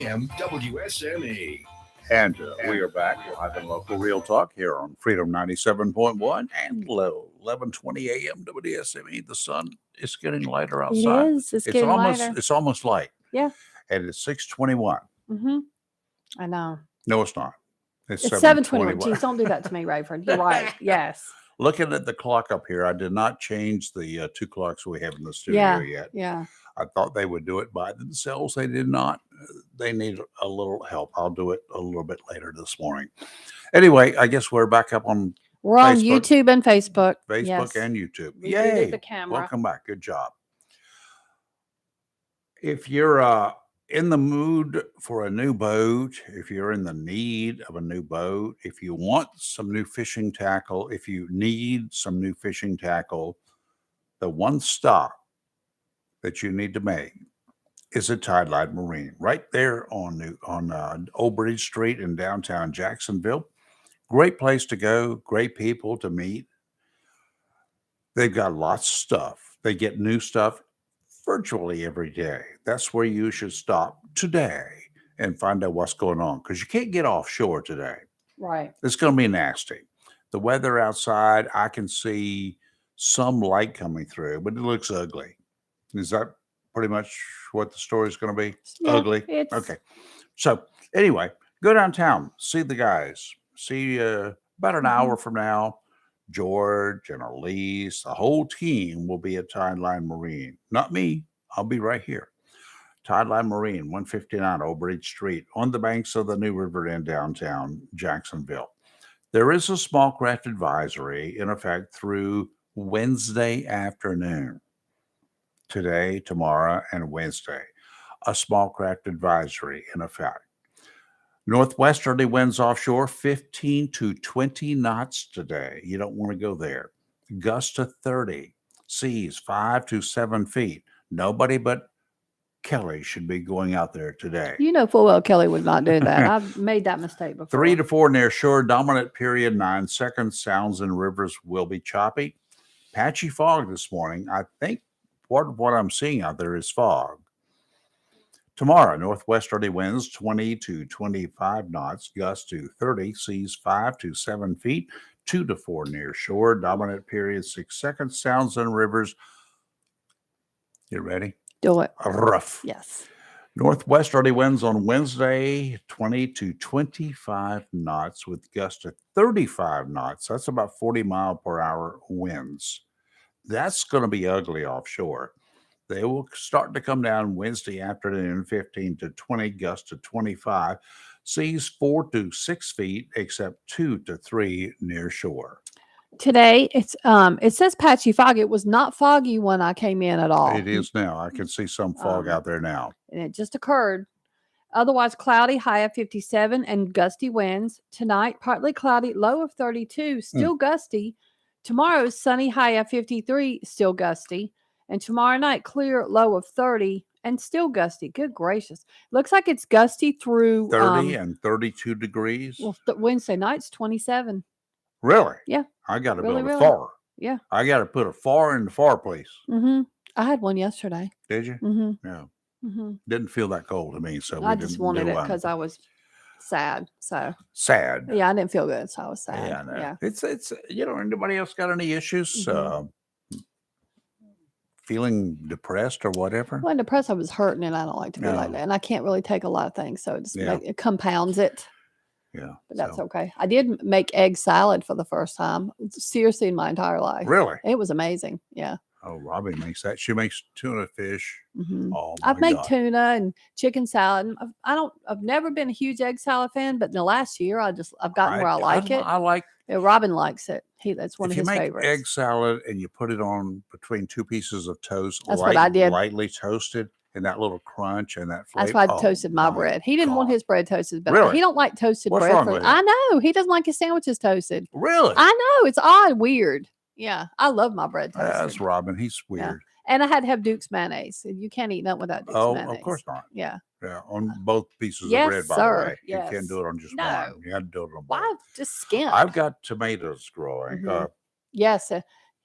WSME. And we are back live and local real talk here on Freedom 97.1 and low 11:20 a.m. WSME. The sun is getting lighter It outside. is. It's getting lighter. It's almost light. Yeah. And it's 6:21. Mm-hmm. I know. No, it's not. It's 7:21. Geez, don't do that to me, Rayford. You're right. Yes. Looking at the clock up here, I did not change the two clocks we have in the studio yet. Yeah. I thought they would do it by themselves. They did not. They need a little help. I'll do it a little bit later this morning. Anyway, I guess we're back up on We're on YouTube and Facebook. Facebook and YouTube. We Yay. did the camera. Welcome back. Good job. If you're in the mood for a new boat, if you're in the need of a new boat, if you want some new fishing tackle, if you need some new fishing tackle, the one stop that you need to make is a Tideline Marine right there on Old Bridge Street in downtown Jacksonville. Great place to go, great people to meet. They've got lots of stuff. They get new stuff virtually every day. That's where you should stop today and find out what's going on, because you can't get offshore today. Right. It's going to be nasty. The weather outside, I can see some light coming through, but it looks ugly. Is that pretty much what the story is going to be? Yeah, Ugly? Okay. So anyway, go downtown, see the guys. See about an hour from now, George and Elise, the whole team will be at Tideline Marine. Not me. I'll be right here. Tideline Marine, 159 Old Bridge Street, on the banks of the New River in downtown Jacksonville. There is a small craft advisory in effect through Wednesday afternoon. Today, tomorrow, and Wednesday. A small craft advisory in effect. Northwesterly winds offshore 15 to 20 knots today. You don't want to go there. Gusts to 30. Seas 5 to 7 feet. Nobody but Kelly should be going out there today. You know full well Kelly would not do that. I've made that mistake before. 3 to 4 near shore. Dominant period 9 seconds. Sounds and rivers will be choppy. Patchy fog this morning. I think part of what I'm seeing out there is fog. Tomorrow, northwesterly winds 20 to 25 knots, gusts to 30, seas 5 to 7 feet, 2 to 4 near shore, dominant period 6 seconds, sounds and rivers. You ready? Do it. Rough. Yes. Northwesterly winds on Wednesday, 20 to 25 knots with gusts to 35 knots. That's about 40 mile per hour winds. That's going to be ugly offshore. They will start to come down Wednesday afternoon, 15 to 20, gusts to 25, seas 4 to 6 feet, except 2 to 3 near shore. Today, it says patchy fog. It was not foggy when I came in at all. It is now. I can see some fog out there now. And it just occurred. Otherwise, cloudy, high of 57, and gusty winds. Tonight, partly cloudy, low of 32, still gusty. Tomorrow, sunny, high of 53, still gusty. And tomorrow night, clear, low of 30, and still gusty. Good gracious. Looks like it's gusty through 30 and 32 degrees. Well, Wednesday night's 27. Really? Yeah. I got to really, build a far. Yeah. I got to put a far in the fireplace. Mm-hmm. I had one yesterday. Did you? Mm-hmm. Yeah. Mm-hmm. Didn't feel that cold to me, so I just wanted it because I was sad. So sad. Yeah, I didn't feel good, so I was sad. Yeah, I know. Yeah. It's anybody else got any issues? Feeling depressed or whatever? Well, depressed, I was hurting, and I don't like to be like that. And I can't really take a lot of things, so it compounds it. Yeah. But that's okay. I did make egg salad for the first time, seriously, in my entire life. Really? It was amazing. Yeah. Oh, Robbie makes that. She makes tuna fish. Mm-hmm. Oh, I've made tuna and chicken salad. I've never been a huge egg salad fan, but in the last year, I've gotten where I like it. I like. Yeah, Robin likes it. That's one of his favorites. If you make egg salad and you put it on between two pieces of toast, that's what I did. Lightly toasted, and that little crunch and that flavor. That's why I toasted my bread. He didn't want his bread toasted, but really? He don't like toasted bread. I know. He doesn't like his sandwiches toasted. Really? I know. It's odd, weird. Yeah. I love my bread toasted. That's Robin. He's weird. Yeah. And I had to have Duke's mayonnaise. You can't eat nothing without Duke's mayonnaise. Oh, of course not. Yeah. Yeah, on both pieces of bread, by the way. Yes. You can't do it on just one. You have to do it on both. Why just skimp? I've got tomatoes growing. Mm-hmm. Yes.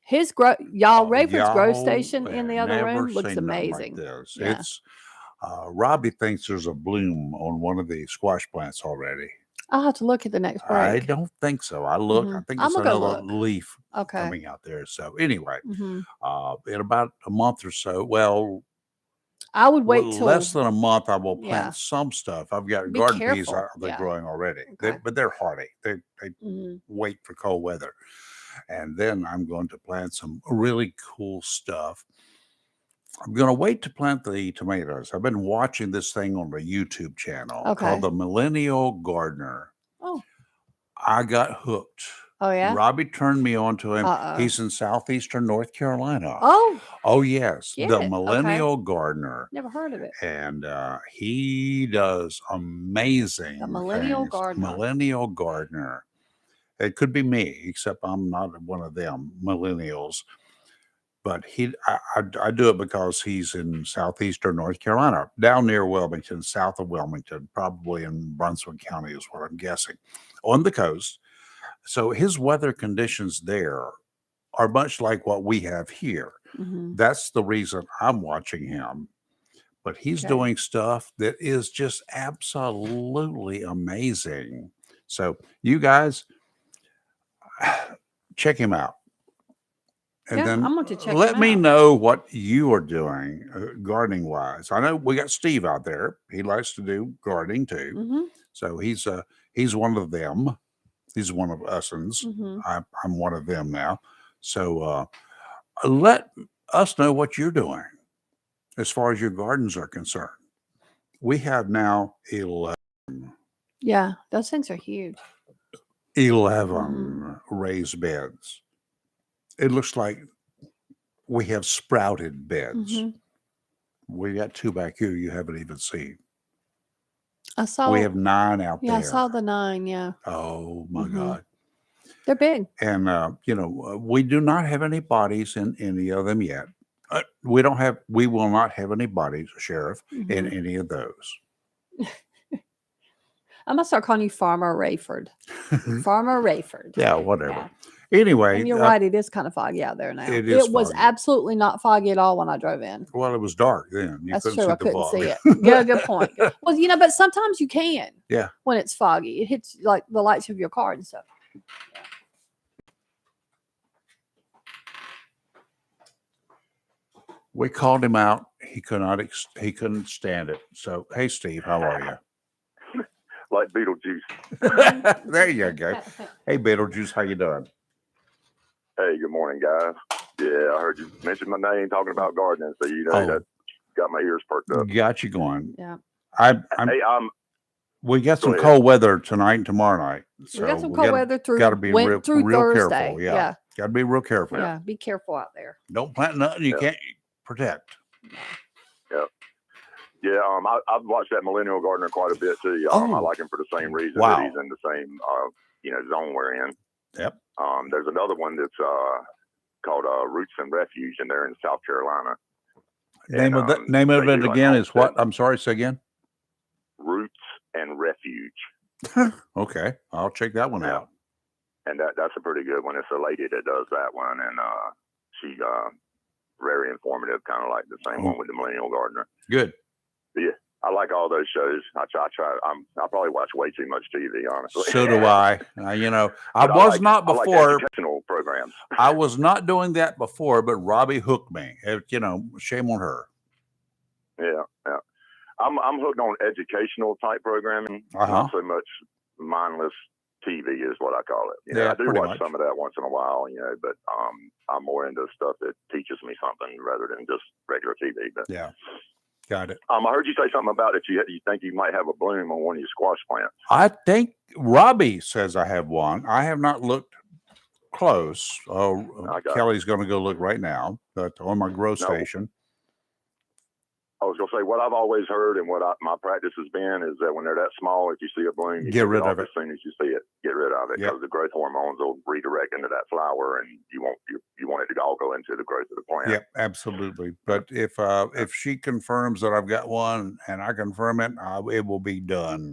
His Rayford's grow station in the other room looks amazing. Like this. Yeah. Robbie thinks there's a bloom on one of the squash plants already. I'll have to look at the next I break. don't think so. I look. I think I'm it's gonna go another look. leaf Okay. coming out there. So anyway, hmm in about a month or so, well, I would wait till less than a month, I will Yeah. plant some stuff. I've got Be garden peas careful. they're Yeah. growing already, Okay. but they're hardy. They Mhm. wait for cold weather, and then I'm going to plant some really cool stuff. I'm going to wait to plant the tomatoes. I've been watching this thing on the YouTube channel Okay. called the Millennial Gardener. Oh. I got hooked. Oh yeah. Robbie turned me on to him. Uh-oh. He's in southeastern North Carolina. Oh, Oh yes, get the it. Okay. Millennial Gardener, Never heard of it. and he does amazing The Millennial things. Gardener. Millennial Gardener. It could be me, except I'm not one of them millennials. But I do it because he's in southeastern North Carolina, down near Wilmington, south of Wilmington, probably in Brunswick County is what I'm guessing, on the coast. So his weather conditions there are much like what we have here. hmm That's the reason I'm watching him. But he's Okay. doing stuff that is just absolutely amazing. So you guys check him out. And Yeah, then I'm going to check let him me out. know what you are doing gardening wise. I know we got Steve out there. He likes to do gardening too. hmm So he's one of them. He's one of us'ns. hmm I'm one of them now. So let us know what you're doing as far as your gardens are concerned. We have now 11 Yeah, those things are huge. 11 raised beds. It looks like we have sprouted beds. hmm We got 2 back here you haven't even seen. I saw. We have 9 out Yeah, I there. saw the 9. Yeah, Oh my Mhm. God. they're big. And, we do not have any bodies in any of them yet. We will not have any bodies, Sheriff, in Mhm. any of those. I'm gonna start calling you Farmer Rayford. Farmer Rayford. Yeah, whatever. Yeah. Anyway, And you're right, it is kind of foggy out there now. it is It was foggy. absolutely not foggy at all when I drove in. Well, it was dark then. You That's couldn't true. see I the couldn't fog. see it. Yeah, good point. Well, but sometimes you can. Yeah. When it's foggy, it hits like the lights of your car and stuff. We called him out. He couldn't stand it. So, hey, Steve, how are you? Like Beetlejuice. There you go. Hey, Beetlejuice, how you doing? Hey, good morning, guys. Yeah, I heard you mention my name talking about gardening, so that got my ears perked up. Got you going. Yeah. We got some ahead. cold weather tonight and tomorrow night. So We got some cold weather through. Gotta be went through real Thursday. careful. Yeah. Got to be real careful. Yeah. Be careful out there. Don't plant nothing you Yeah. can't protect. Yeah, I've watched that Millennial Gardener quite a bit too. Oh. I like him for the same reason Wow. that he's in the same zone we're in. Yep. There's another one that's called Roots and Refuge, and they're in South Carolina. Name of it they again do like is what? I'm sorry, say again. Roots and Refuge. Okay, I'll check that one Yeah. out. And that's a pretty good one. It's a lady that does that one, and she's very informative, kind of like the same one with the Millennial Gardener. Good. Yeah, I like all those shows. I probably watch way too much TV, honestly. So do I. I But was I not like before. educational programs. I was not doing that before, but Robbie hooked me. Shame on her. Yeah. I'm hooked on educational type programming, not so much mindless TV is what I call it. Yeah, I do pretty watch much. some of that once in a while, but I'm more into stuff that teaches me something rather than just regular TV. But Yeah, got it. I heard you say something about it. You think you might have a bloom on one of your squash plants. I think Robbie says I have one. I have not looked close. Kelly's going to go look right now, but on my grow station. I was going to say, what I've always heard and what my practice has been is that when they're that small, if you see a bloom, you Get rid off of it. as soon as you see it. Get rid of it because the growth hormones will redirect into that flower, and you want it to all go into the growth of the plant. Yep, absolutely. But if she confirms that I've got one and I confirm it, it will be done.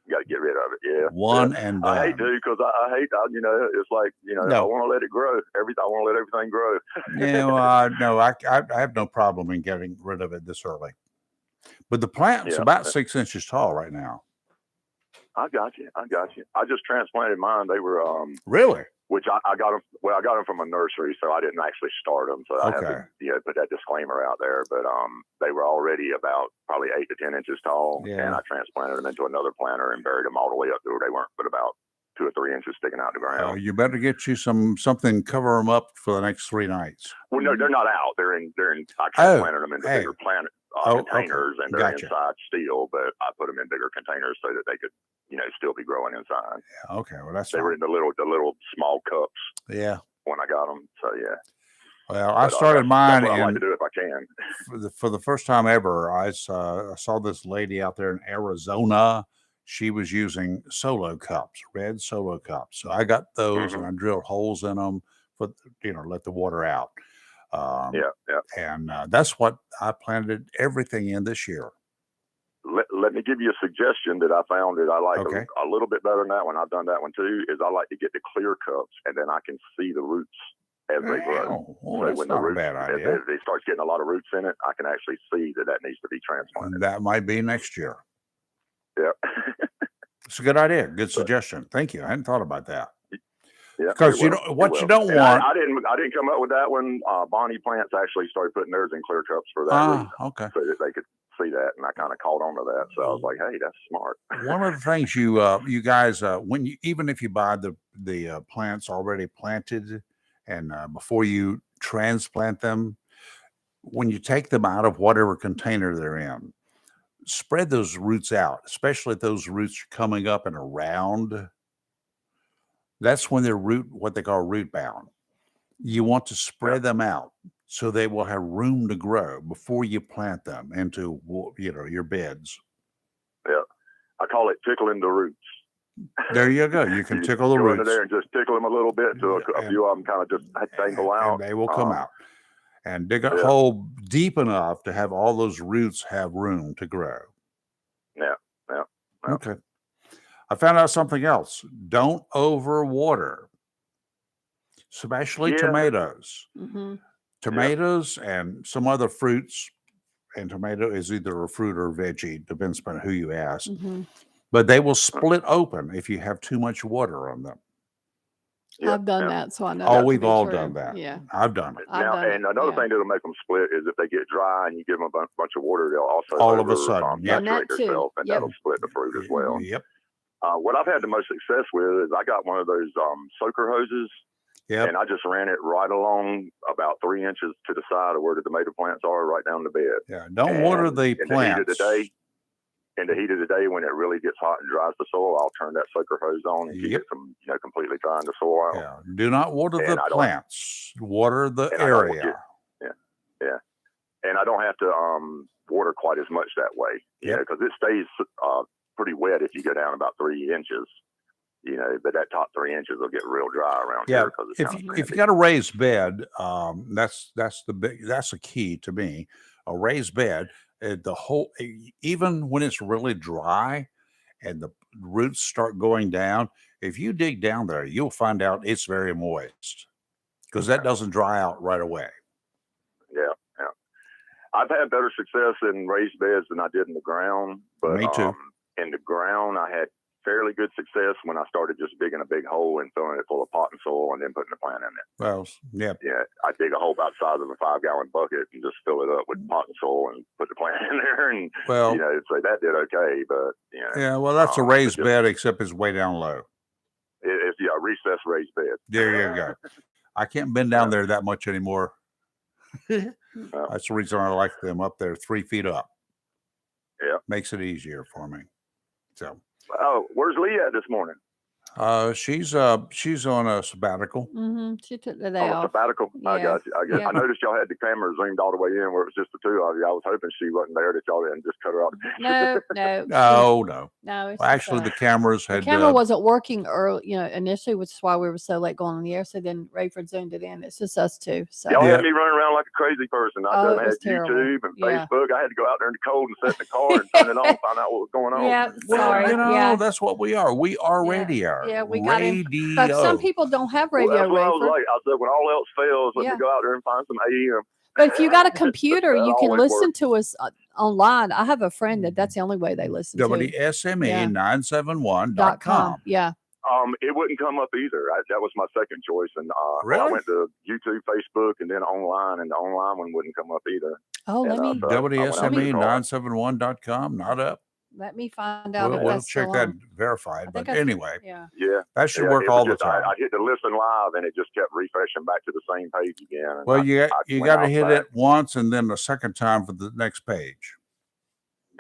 You got to get rid of it. Yeah, One and done. I hate to because I hate. It's like I want to let it grow. I want to let everything grow. Yeah, well, no, I have no problem in getting rid of it this early. But the plant's about 6 inches tall right now. I got you. I just transplanted mine. They were really, which I got them. Well, I got them from a nursery, so I didn't actually start them. So I have to put that disclaimer out there. But they were already about probably 8 to 10 inches tall, and I transplanted them into another planter and buried them all the way up to where they weren't, but about 2 or 3 inches sticking out the ground. You better get you something, cover them up for the next 3 nights. Well, no, they're not out. They're in. I transplanted them into bigger containers, and they're inside still. But I put them in bigger containers so that they could, still be growing inside. Yeah, okay. Well, they were in the little small cups. Yeah. When I got them, so yeah. Well, I started mine. That's what I like to do if I can. For the first time ever, I saw this lady out there in Arizona. She was using solo cups, red solo cups. So I got those and I drilled holes in them for, let the water out. And that's what I planted everything in this year. Let me give you a suggestion that I found that I like a little bit better than that one. I've done that one too. Is I like to get the clear cups, and then I can see the roots as they grow. So that's not a bad idea. If they start getting a lot of roots in it, I can actually see that needs to be transplanted. And that might be next year. Yeah. It's a good idea. Good suggestion. Thank you. I hadn't thought about that. Yeah, because you don't want. I didn't come up with that one. Bonnie Plants actually started putting theirs in clear cups for that reason, so that they could see that, and I kind of caught on to that. So I was like, "Hey, that's smart." One of the things you guys, even if you buy the plants already planted, and before you transplant them, when you take them out of whatever container they're in, spread those roots out, especially if those roots are coming up and around. That's when they're what they call root bound. You want to spread them out so they will have room to grow before you plant them into your beds. Yeah, I call it tickling the roots. There you go. You can tickle the roots. Go into there and just tickle them a little bit so a few of them kind of just dangle out. And they will come out. And dig a hole deep enough to have all those roots have room to grow. Yeah. Okay. I found out something else. Don't overwater, especially tomatoes. Tomatoes and some other fruits, and tomato is either a fruit or a veggie, depends upon who you ask. But they will split open if you have too much water on them. I've done that, so I know. Oh, we've all done that. Yeah, I've done it. And another thing that'll make them split is if they get dry and you give them a bunch of water, they'll also all of a sudden saturate themselves, and that'll split the fruit as well. Yep. What I've had the most success with is I got one of those soaker hoses, and I just ran it right along about 3 inches to the side of where the tomato plants are, right down the bed. Yeah, don't water the plants. In the heat of the day, when it really gets hot and dries the soil, I'll turn that soaker hose on and keep it from completely drying the soil out. Yeah, do not water the plants. Water the area. Yeah, and I don't have to water quite as much that way, because it stays pretty wet if you go down about 3 inches. But that top 3 inches will get real dry around here. If you got a raised bed, that's the key to me. A raised bed. Even when it's really dry and the roots start going down, if you dig down there, you'll find out it's very moist because that doesn't dry out right away. Yeah. I've had better success in raised beds than I did in the ground. But me too. In the ground, I had fairly good success when I started just digging a big hole and filling it full of potting soil and then putting the plant in it. Well, yeah. Yeah, I dig a hole about the size of a 5-gallon bucket and just fill it up with potting soil and put the plant in there. And, so that did okay. But, yeah, well, that's a raised bed, except it's way down low. It's a recessed raised bed. There you go. I can't bend down there that much anymore. That's the reason I like them up there 3 feet up. Yeah. Makes it easier for me. So. Oh, where's Lee at this morning? She's on a sabbatical. She took the day off. Sabbatical. Yeah. I got you. I noticed y'all had the camera zoomed all the way in where it was just the two of you. I was hoping she wasn't there, that y'all didn't just cut her out. No. Well, actually, the cameras had. The camera wasn't working early, initially, which is why we were so late going on the air. So then Rayford zoomed it in. It's just us two. So y'all had me running around like a crazy person. I done had terrible. YouTube and Facebook. I had to go out there in the cold and sit in the car and turn it on and find out what was going on. Yeah, sorry. Well, that's what we are. We are radio. Yeah, we got him. But some people don't have radio. That's what I was like. I said, when all else fails, let me go out there and find some AM. But if you got a computer, That you can always listen works. to us online. I have a friend that's the only way they listen to. WSME971.com. Yeah. It wouldn't come up either. That was my second choice, and Really? I went to YouTube, Facebook, and then online, and the online one wouldn't come up either. Oh, And, let me WSME971.com. Not up. let me find out if We'll that's check still that on. verified. But I- anyway, Yeah. that should work all the time. I hit the listen live, and it just kept refreshing back to the same page again. And Well, you got to hit back. it once and then the second time for the next page.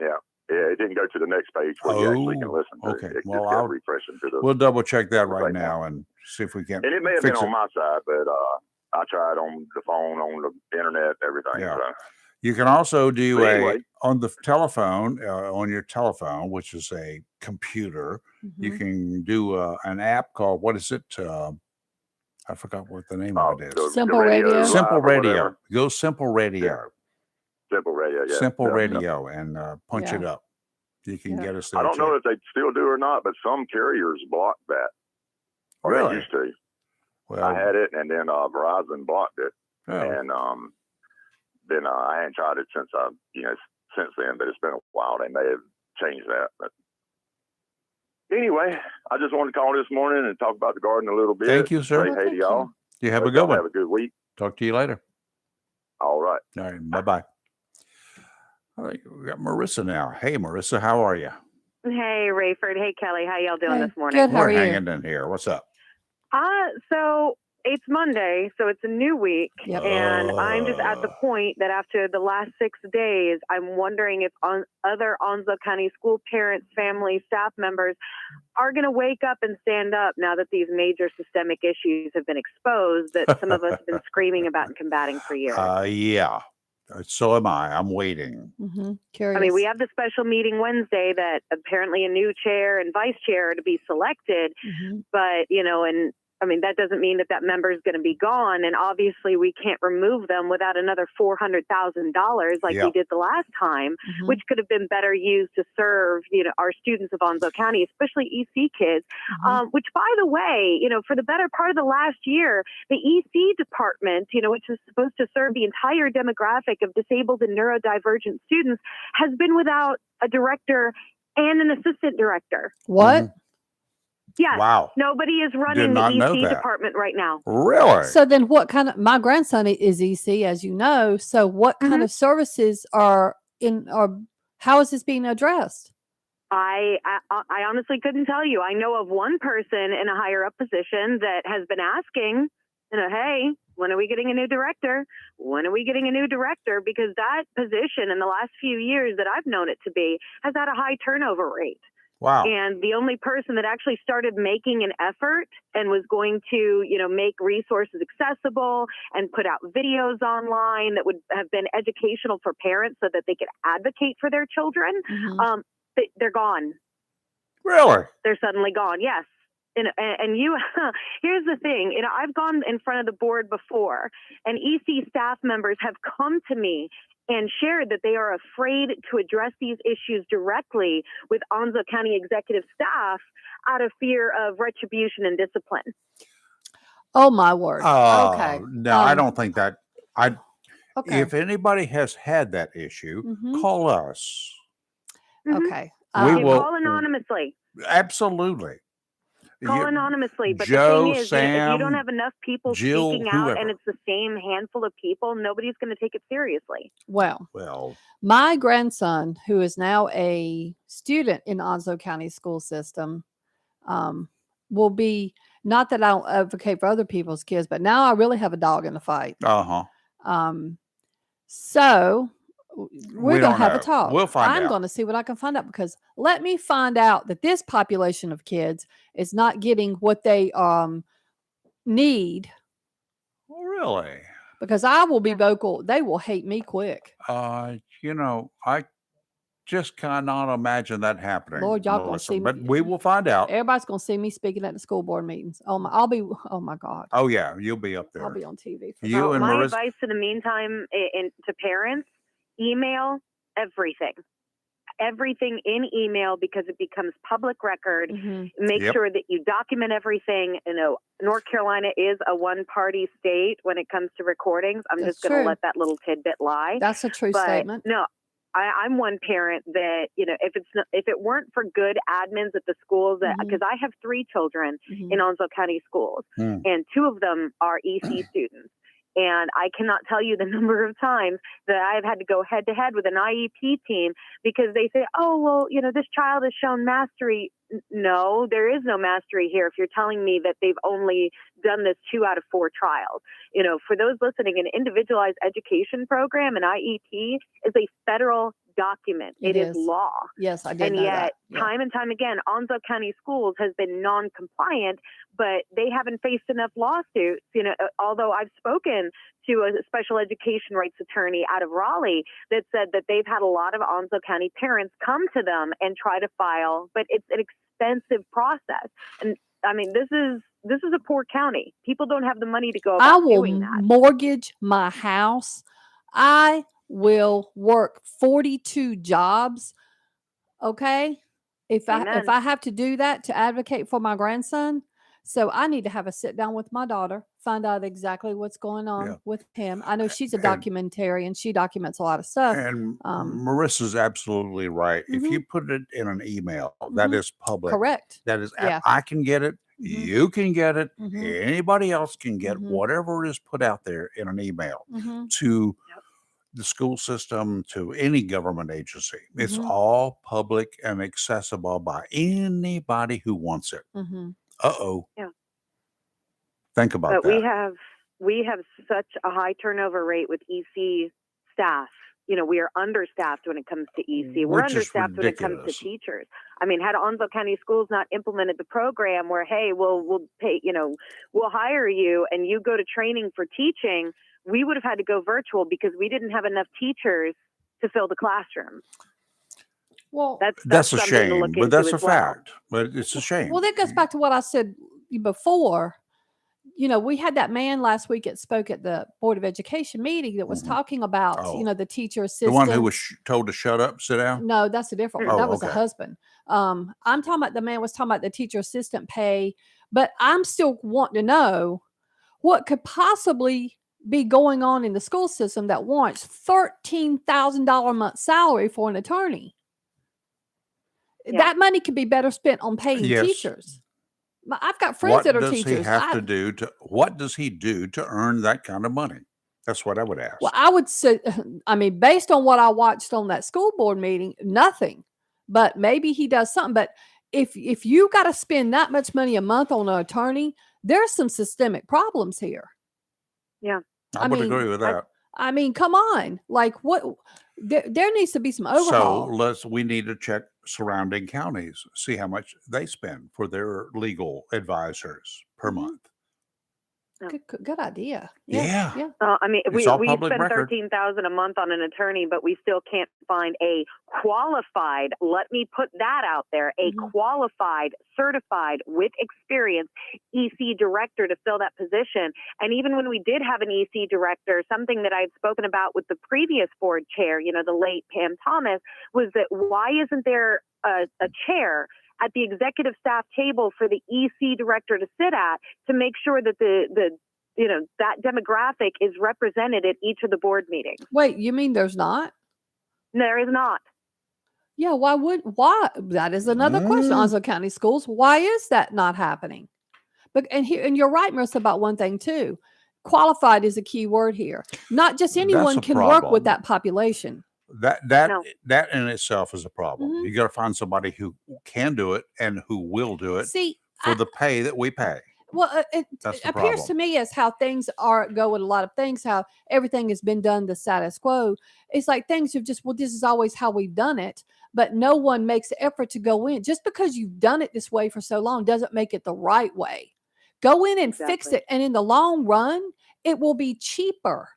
Yeah, it didn't go to the next page where you actually can listen to okay. it. It Well, just kept refreshing to the. We'll double check that right now and see if we can. And it may have been on my side, but I tried on the phone, on the internet, everything. Yeah. So. You can also do anyway, on the telephone, on your telephone, which is a computer. Mm-hmm. You can do an app called, what is it? I forgot what the name of it is. Simple Radio. Simple Radio. Go Simple Radio. Yeah. Simple Radio. Yeah. Simple Radio, and punch it up. You can get us there. I don't know if they still do or not, but some carriers block that. Or really? They used to. Well, I had it, and then Verizon blocked it, and then I hadn't tried it since then. But it's been a while. They may have changed that. But anyway, I just wanted to call this morning and talk about the garden a little bit. Thank you, sir. Say hey to y'all. You have a good one. Have a good week. Talk to you later. All right. All right. Bye-bye. All right. We got Marissa now. Hey, Marissa, how are you? Hey, Rayford. Hey, Kelly. How y'all doing this morning? Good. How are you? We're hanging in here. What's up? So it's Monday, so it's a new week, and I'm just at the point that after the last 6 days, I'm wondering if other Onslow County school parents, families, staff members are going to wake up and stand up now that these major systemic issues have been exposed that some of us have been screaming about and combating for years. Yeah. So am I. I'm waiting. Mm-hmm. Curious. I mean, we have the special meeting Wednesday that apparently a new chair and vice chair are to be selected, but, and I mean, that doesn't mean that member is going to be gone. And obviously we can't remove them without another $400,000 like we did the last time, which could have been better used to serve, our students of Onslow County, especially EC kids, which, by the way, for the better part of the last year, the EC department, which is supposed to serve the entire demographic of disabled and neurodivergent students, has been without a director and an assistant director. What? Yes. Wow. Nobody is running the EC department right now. Really? So then what kind of, my grandson is EC, as you know. So what kind of services are in, or how is this being addressed? I honestly couldn't tell you. I know of one person in a higher up position that has been asking, hey, when are we getting a new director? When are we getting a new director? Because that position in the last few years that I've known it to be has had a high turnover rate. Wow. And the only person that actually started making an effort and was going to, make resources accessible and put out videos online that would have been educational for parents so that they could advocate for their children, they're gone. Really? They're suddenly gone. Yes. And you, here's the thing, I've gone in front of the board before, and EC staff members have come to me and shared that they are afraid to address these issues directly with Onslow County executive staff out of fear of retribution and discipline. Oh, my word. Okay. No, I don't think that. Okay. If anybody has had that issue, call us. Okay. We will call anonymously. Absolutely. Call anonymously, but Joe, the thing is, Sam, if you don't have enough people Jill, speaking out, and it's the same handful of people, nobody's going to take it seriously. Well, my grandson, who is now a student in Onslow County school system, will be, not that I don't advocate for other people's kids, but now I really have a dog in the fight. So we're going to have a talk. We'll find out. I'm going to see what I can find out, because let me find out that this population of kids is not getting what they need. Really? Because I will be vocal. They will hate me quick. I just cannot imagine that happening. Lord, y'all going to see me. But we will find out. Everybody's going to see me speaking at the school board meetings. Oh my God. Oh yeah, you'll be up there. I'll be on TV. My advice in the meantime to parents, email everything. everything in email because it becomes public record. Make sure that you document everything. You know, North Carolina is a one-party state when it comes to recordings. I'm just going to let that little tidbit lie. That's a true statement. No, I'm one parent that, you know, if it weren't for good admins at the schools, that because I have 3 children in Onslow County schools, and 2 of them are EC students. And I cannot tell you the number of times that I've had to go head to head with an IEP team because they say, oh, well, you know, this child has shown mastery. No, there is no mastery here. If you're telling me that they've only done this 2 out of 4 trials, you know, for those listening, an individualized education program, an IEP, is a federal document. It is law. Yes, I did and know yet, that. Yeah. time and time again, Onslow County Schools has been non-compliant, but they haven't faced enough lawsuits. You know, although I've spoken to a special education rights attorney out of Raleigh that said that they've had a lot of Onslow County parents come to them and try to file, but it's an expensive process. And I mean, this is a poor county. People don't have the money to go about doing that. I will mortgage my house. I will work 42 jobs. Okay. If I have to do that to advocate for my grandson. So I need to have a sit down with my daughter, find out exactly what's going on with him. I know she's a documentarian. She documents a lot of stuff. And Marissa's absolutely right. If you put it in an email, that is public. Correct. That is, I can get it. You can get it. Anybody else can get whatever is put out there in an email to the school system, to any government agency. It's all public and accessible by anybody who wants it. Yeah. Think about that. We have such a high turnover rate with EC staff. You know, we are understaffed when it comes to EC. We're understaffed when it comes to teachers. I mean, had Onslow County Schools not implemented the program where, hey, we'll pay, you know, we'll hire you and you go to training for teaching, we would have had to go virtual because we didn't have enough teachers to fill the classroom. Well, that's a shame, but that's a fact. But it's a shame. Well, that goes back to what I said before. You know, we had that man last week that spoke at the Board of Education meeting that was talking about, you know, the teacher assistant. The one who was told to shut up, sit down? No, that's a different one. That was a husband. I'm talking about the man was talking about the teacher assistant pay, but I'm still wanting to know what could possibly be going on in the school system that warrants $13,000 a month salary for an attorney. That money could be better spent on paying teachers. I've got friends that are teachers. What does he do to earn that kind of money? That's what I would ask. Well, I would say, I mean, based on what I watched on that school board meeting, nothing. But maybe he does something. But if you got to spend that much money a month on an attorney, there's some systemic problems here. Yeah, I would agree with that. I mean, come on, like what? There needs to be some overhaul. So we need to check surrounding counties, see how much they spend for their legal advisors per month. Good idea. Yeah. I mean, we spend $13,000 a month on an attorney, but we still can't find a qualified. Let me put that out there: a qualified, certified, with experience EC director to fill that position. And even when we did have an EC director, something that I had spoken about with the previous board chair, you know, the late Pam Thomas, was that why isn't there a chair at the executive staff table for the EC director to sit at to make sure that the you know, that demographic is represented at each of the board meetings? Wait, you mean there's not? There is not. Yeah, why? That is another question. Onslow County Schools, why is that not happening? But and you're right, Marissa, about one thing too. Qualified is a key word here. Not just anyone can work with that population. That in itself is a problem. You got to find somebody who can do it and who will do it for the pay that we pay. Well, it appears to me as how things go with a lot of things, how everything has been done the status quo. It's like things have just, this is always how we've done it, but no one makes the effort to go in. Just because you've done it this way for so long doesn't make it the right way. Go in and fix it. And in the long run, it will be cheaper.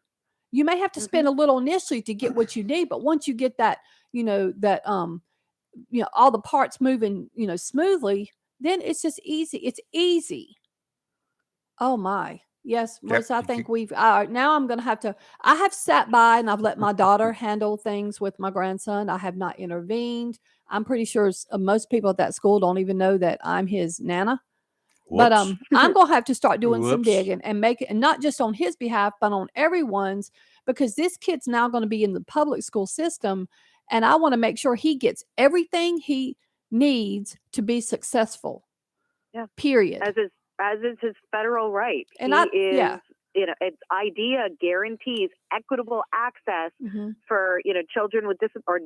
You may have to spend a little initially to get what you need, but once you get that, all the parts moving, smoothly, then it's just easy. It's easy. Oh my. Yes, Melissa, I think we've now I'm going to have to. I have sat by and I've let my daughter handle things with my grandson. I have not intervened. I'm pretty sure most people at that school don't even know that I'm his nana. Whoops. But I'm going to have to start doing some digging and make it, and not just on his behalf, but on everyone's, because this kid's now going to be in the public school system, and I want to make sure he gets everything he needs to be successful. Yeah. Period. As is his federal right. And it's IDEA guarantees equitable access for, children with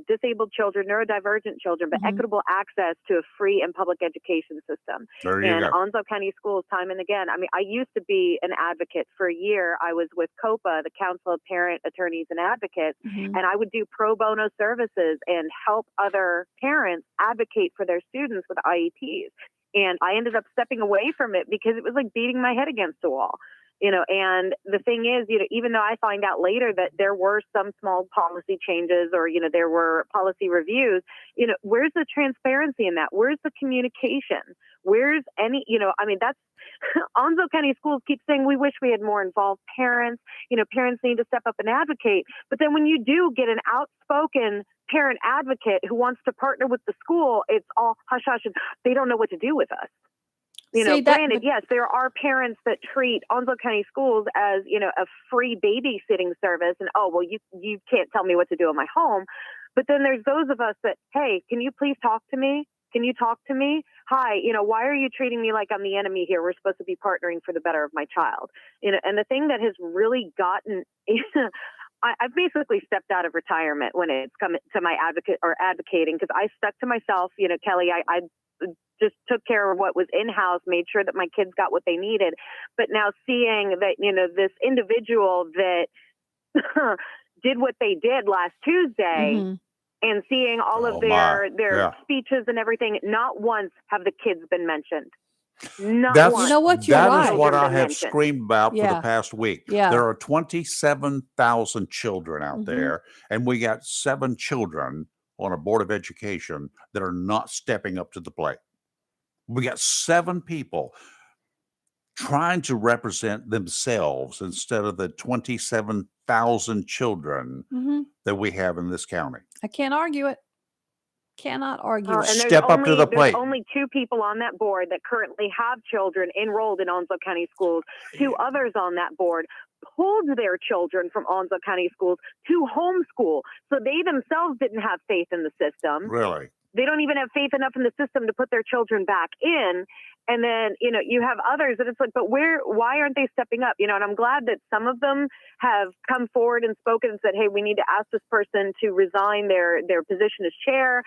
disabled children, neurodivergent children, but equitable access to a free and public education system. There you go. Onslow County Schools, time and again. I mean, I used to be an advocate for a year. I was with COPA, the Council of Parent Attorneys and Advocates, and I would do pro bono services and help other parents advocate for their students with IEPs. And I ended up stepping away from it because it was like beating my head against a wall. And the thing is, even though I find out later that there were some small policy changes or, there were policy reviews, where's the transparency in that? Where's the communication? Where's any, that's Onslow County Schools keep saying we wish we had more involved parents. Parents need to step up and advocate. But then when you do get an outspoken parent advocate who wants to partner with the school, it's all hush hush. And they don't know what to do with us. Granted, yes, there are parents that treat Onslow County Schools as, a free babysitting service. And, you can't tell me what to do in my home. But then there's those of us that, hey, can you please talk to me? Can you talk to me? Hi, why are you treating me like I'm the enemy here? We're supposed to be partnering for the better of my child. And the thing that has really gotten, I've basically stepped out of retirement when it's come to my advocating, because I stuck to myself. Kelly, I just took care of what was in-house, made sure that my kids got what they needed. But now seeing that, this individual that did what they did last Tuesday, and seeing all of their speeches and everything, not once have the kids been mentioned. Not once. You know what? You're that right. is what I have screamed about for the past week. Yeah. There are 27,000 children out there, and we got 7 children on a board of education that are not stepping up to the plate. We got 7 people trying to represent themselves instead of the 27,000 children that we have in this county. I can't argue it. Cannot argue. And Step up to the plate. There's only 2 people on that board that currently have children enrolled in Onslow County Schools. 2 others on that board pulled their children from Onslow County Schools to homeschool. So they themselves didn't have faith in the system. Really? They don't even have faith enough in the system to put their children back in. And then, you have others that it's like, but why aren't they stepping up? And I'm glad that some of them have come forward and spoken and said, hey, we need to ask this person to resign their position as chair.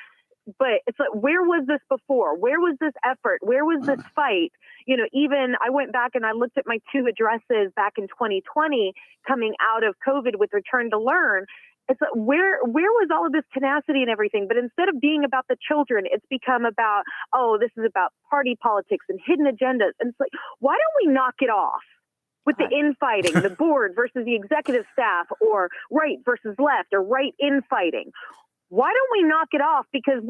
But it's like, where was this before? Where was this effort? Where was this fight? Even I went back and I looked at my 2 addresses back in 2020 coming out of COVID with Return to Learn. It's like, where was all of this tenacity and everything? But instead of being about the children, it's become about, this is about party politics and hidden agendas. And it's like, why don't we knock it off with the infighting, the board versus the executive staff, or right versus left, or right infighting? Why don't we knock it off? Because,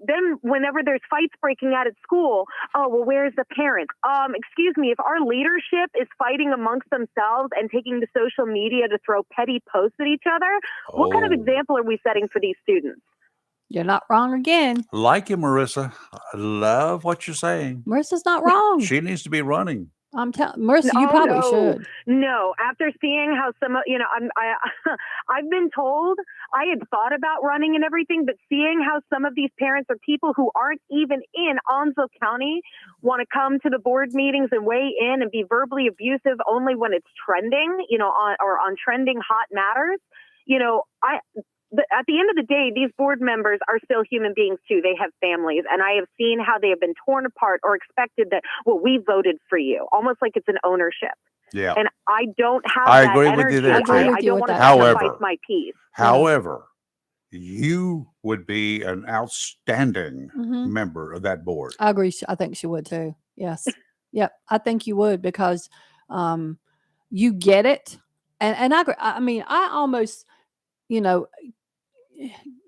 then whenever there's fights breaking out at school, where's the parents? Excuse me, if our leadership is fighting amongst themselves and taking to social media to throw petty posts at each other, what kind of example are we setting for these students? You're not wrong again. Like you, Marissa. I love what you're saying. Marissa's not wrong. She needs to be running. I'm telling Marissa, you probably should. No, after seeing how I've been told, I had thought about running and everything, but seeing how some of these parents or people who aren't even in Onslow County want to come to the board meetings and weigh in and be verbally abusive only when it's trending, on trending hot matters, at the end of the day, these board members are still human beings too. They have families, and I have seen how they have been torn apart or expected that, we voted for you, almost like it's an ownership. Yeah. And I don't have I that agree energy. with you there, I too. don't want to However, sacrifice my peace. However, you would be an outstanding member of that board. I agree. I think she would too. Yes. Yep. I think you would, because you get it. And I agree. I mean, I almost,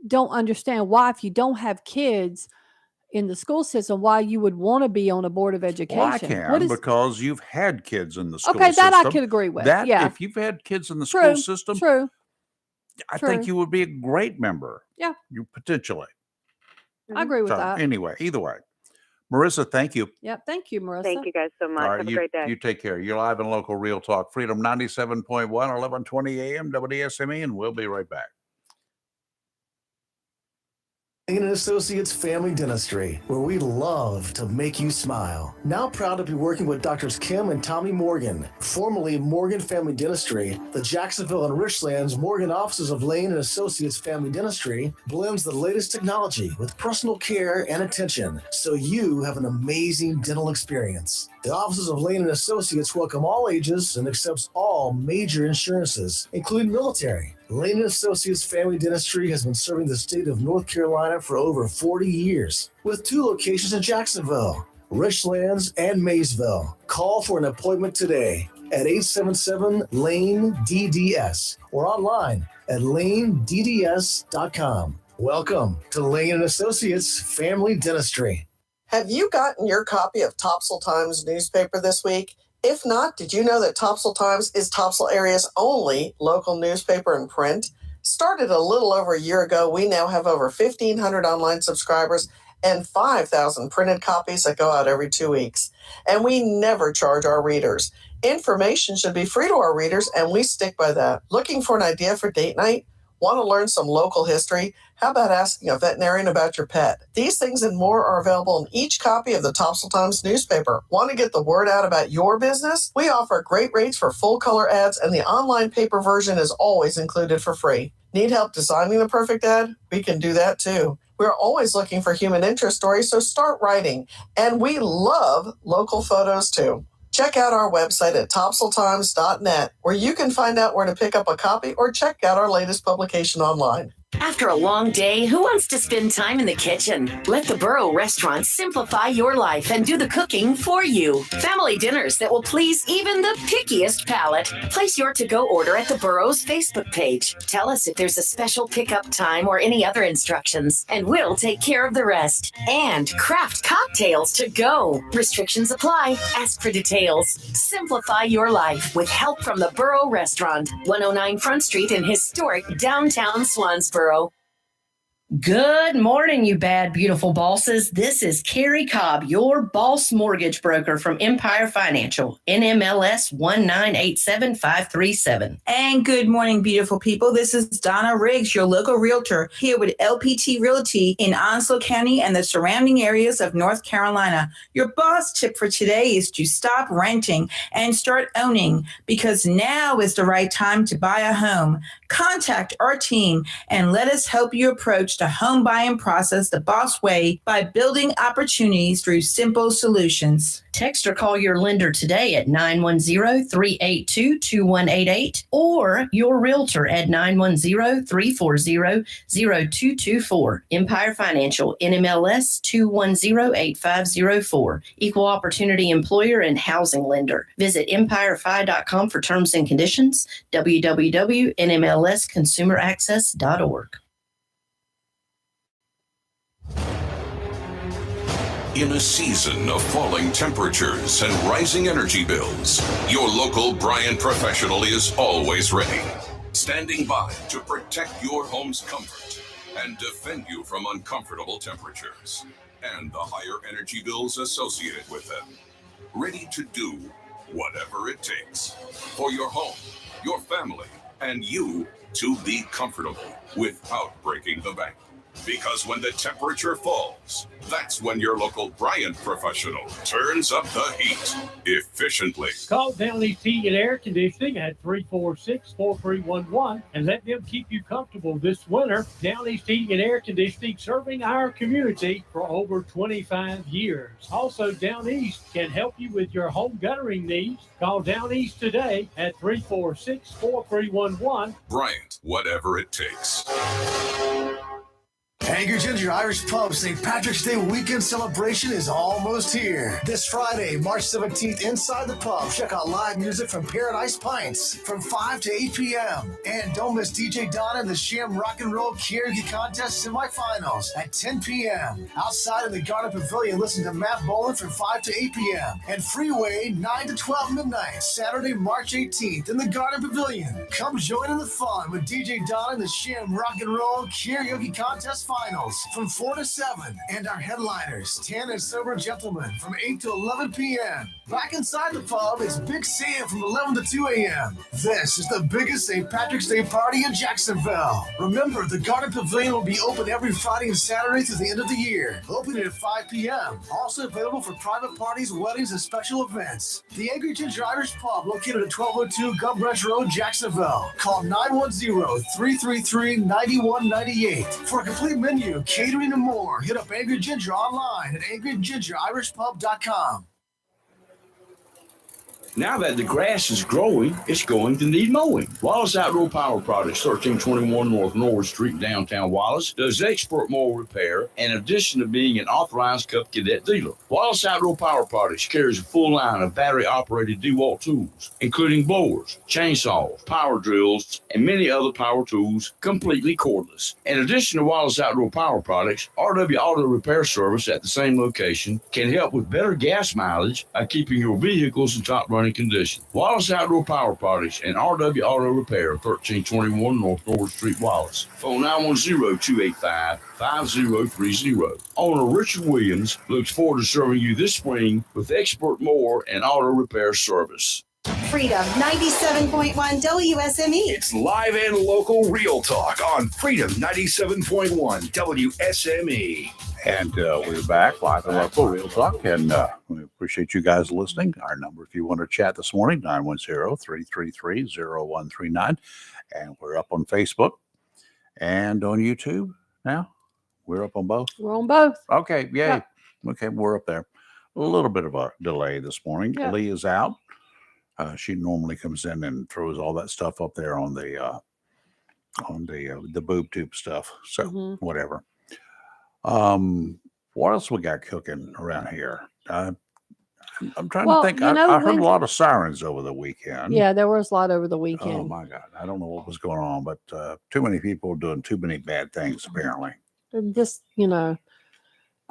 don't understand why, if you don't have kids, in the school system, why you would want to be on a board of education. Well, I can because you've had kids in the school system. Okay, that I could agree with. If you've had kids in the school system, I think you would be a great member. Yeah. You potentially. I agree with that. Anyway, either way. Marissa, thank you. Yep. Thank you, Marissa. Thank you guys so much. All right, Have a great day. You take care. You're live and local Real Talk Freedom 97.1, 1120 AM, WSME, and we'll be right back. Lane & Associates Family Dentistry, where we love to make you smile. Now proud to be working with Drs. Kim and Tommy Morgan, formerly Morgan Family Dentistry. The Jacksonville and Richlands Morgan offices of Lane & Associates Family Dentistry blends the latest technology with personal care and attention, so you have an amazing dental experience. The offices of Lane & Associates welcome all ages and accepts all major insurances, including military. Lane & Associates Family Dentistry has been serving the state of North Carolina for over 40 years, with 2 locations in Jacksonville, Richlands, and Maysville. Call for an appointment today at 877-LANE-DDS or online at lanedds.com. Welcome to Lane & Associates Family Dentistry. Have you gotten your copy of Topsail Times newspaper this week? If not, did you know that Topsail Times is Topsail area's only local newspaper in print? Started a little over a year ago, we now have over 1,500 online subscribers and 5,000 printed copies that go out every 2 weeks. And we never charge our readers. Information should be free to our readers, and we stick by that. Looking for an idea for date night? Want to learn some local history? How about asking a veterinarian about your pet? These things and more are available in each copy of the Topsail Times newspaper. Want to get the word out about your business? We offer great rates for full-color ads, and the online paper version is always included for free. Need help designing the perfect ad? We can do that too. We're always looking for human interest stories, so start writing. And we love local photos too. Check out our website at topsailtimes.net, where you can find out where to pick up a copy or check out our latest publication online. After a long day, who wants to spend time in the kitchen? Let the Burrow Restaurant simplify your life and do the cooking for you. Family dinners that will please even the pickiest palate. Place your to-go order at the Burrow's Facebook page. Tell us if there's a special pickup time or any other instructions, and we'll take care of the rest. And craft cocktails to go. Restrictions apply. Ask for details. Simplify your life with help from the Burrow Restaurant, 109 Front Street in historic downtown Swansboro. Good morning, you bad, beautiful bosses. This is Carrie Cobb, your boss mortgage broker from Empire Financial, NMLS 1987537. And good morning, beautiful people. This is Donna Riggs, your local realtor, here with LPT Realty in Onslow County and the surrounding areas of North Carolina. Your boss tip for today is to stop renting and start owning, because now is the right time to buy a home. Contact our team and let us help you approach the home buying process the boss way by building opportunities through simple solutions. Text or call your lender today at 910-382-2188 or your realtor at 910-340-0224. Empire Financial, NMLS 2108504. Equal Opportunity Employer and Housing Lender. Visit empirefi.com for terms and conditions. www.nmlsconsumeraccess.org. In a season of falling temperatures and rising energy bills, your local Bryant professional is always ready, standing by to protect your home's comfort and defend you from uncomfortable temperatures and the higher energy bills associated with them. Ready to do whatever it takes for your home, your family, and you to be comfortable without breaking the bank. Because when the temperature falls, that's when your local Bryant professional turns up the heat efficiently. Call Down East Heating and Air Conditioning at 346-4311 and let them keep you comfortable this winter. Down East Heating and Air Conditioning, serving our community for over 25 years. Also, Down East can help you with your home guttering needs. Call Down East today at 346-4311. Bryant, whatever it takes. Angry Ginger Irish Pub St. Patrick's Day weekend celebration is almost here. This Friday, March 17th, inside the pub, check out live music from Paradise Pints from 5 to 8 p.m. And don't miss DJ Donna and the Sham Rock and Roll Karaoke Contest semifinals at 10 p.m. Outside in the Garden Pavilion, listen to Matt Boland from 5 to 8 p.m. And Freeway 9 to 12 midnight, Saturday, March 18th in the Garden Pavilion. Come join in the fun with DJ Donna and the Sham Rock and Roll Karaoke Contest finals from 4 to 7, and our headliners, Tan and Sober Gentlemen, from 8 to 11 p.m. Back inside the pub is Big Sam from 11 to 2 a.m. This is the biggest St. Patrick's Day party in Jacksonville. Remember, the Garden Pavilion will be open every Friday and Saturday through the end of the year, opening at 5 p.m. Also available for private parties, weddings, and special events. The Angry Ginger Irish Pub, located at 1202 Gum Rush Road, Jacksonville. Call 910-333-9198 for a complete menu, catering, and more. Hit up Angry Ginger online at angrygingeririshpub.com. Now that the grass is growing, it's going to need mowing. Wallace Outdoor Power Products, 1321 North Norwood Street, downtown Wallace, does expert mower repair in addition to being an authorized Cup Cadet dealer. Wallace Outdoor Power Products carries a full line of battery-operated DeWalt tools, including blowers, chainsaws, power drills, and many other power tools, completely cordless. In addition to Wallace Outdoor Power Products, RW Auto Repair Service at the same location can help with better gas mileage by keeping your vehicles in top running condition. Wallace Outdoor Power Products and RW Auto Repair, 1321 North Norwood Street, Wallace. Phone 910-285-5030. Owner Richard Williams looks forward to serving you this spring with expert mower and auto repair service. Freedom 97.1 WSME. It's live and local real talk on Freedom 97.1 WSME. And we're back live and local real talk, and we appreciate you guys listening. Our number, if you want to chat this morning, 910-333-0139. And we're up on Facebook and on YouTube now. We're up on both. We're on both. Okay, yay. Yeah. Okay, we're up there. A little bit of a delay this morning. Yeah. Lee is out. She normally comes in and throws all that stuff up there on the boob tube stuff. So whatever. What else we got cooking around here? I'm trying to think. I heard a lot of sirens over the weekend. Yeah, there was a lot over the weekend. Oh my God. I don't know what was going on, but too many people doing too many bad things, apparently. And just, I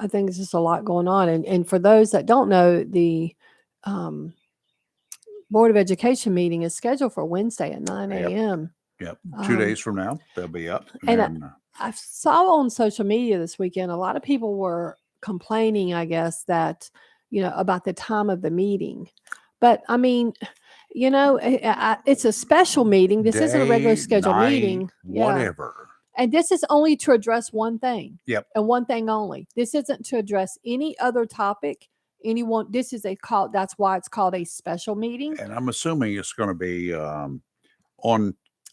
think it's just a lot going on. And for those that don't know, the Board of Education meeting is scheduled for Wednesday at 9 a.m. Yep. 2 days from now, they'll be up. And I saw on social media this weekend, a lot of people were complaining, I guess, that, about the time of the meeting. But I mean, it's a special meeting. This isn't a regular scheduled meeting. Whatever. Yeah. And this is only to address one thing. Yep. And one thing only. This isn't to address any other topic. This is that's why it's called a special meeting. And I'm assuming it's going to be on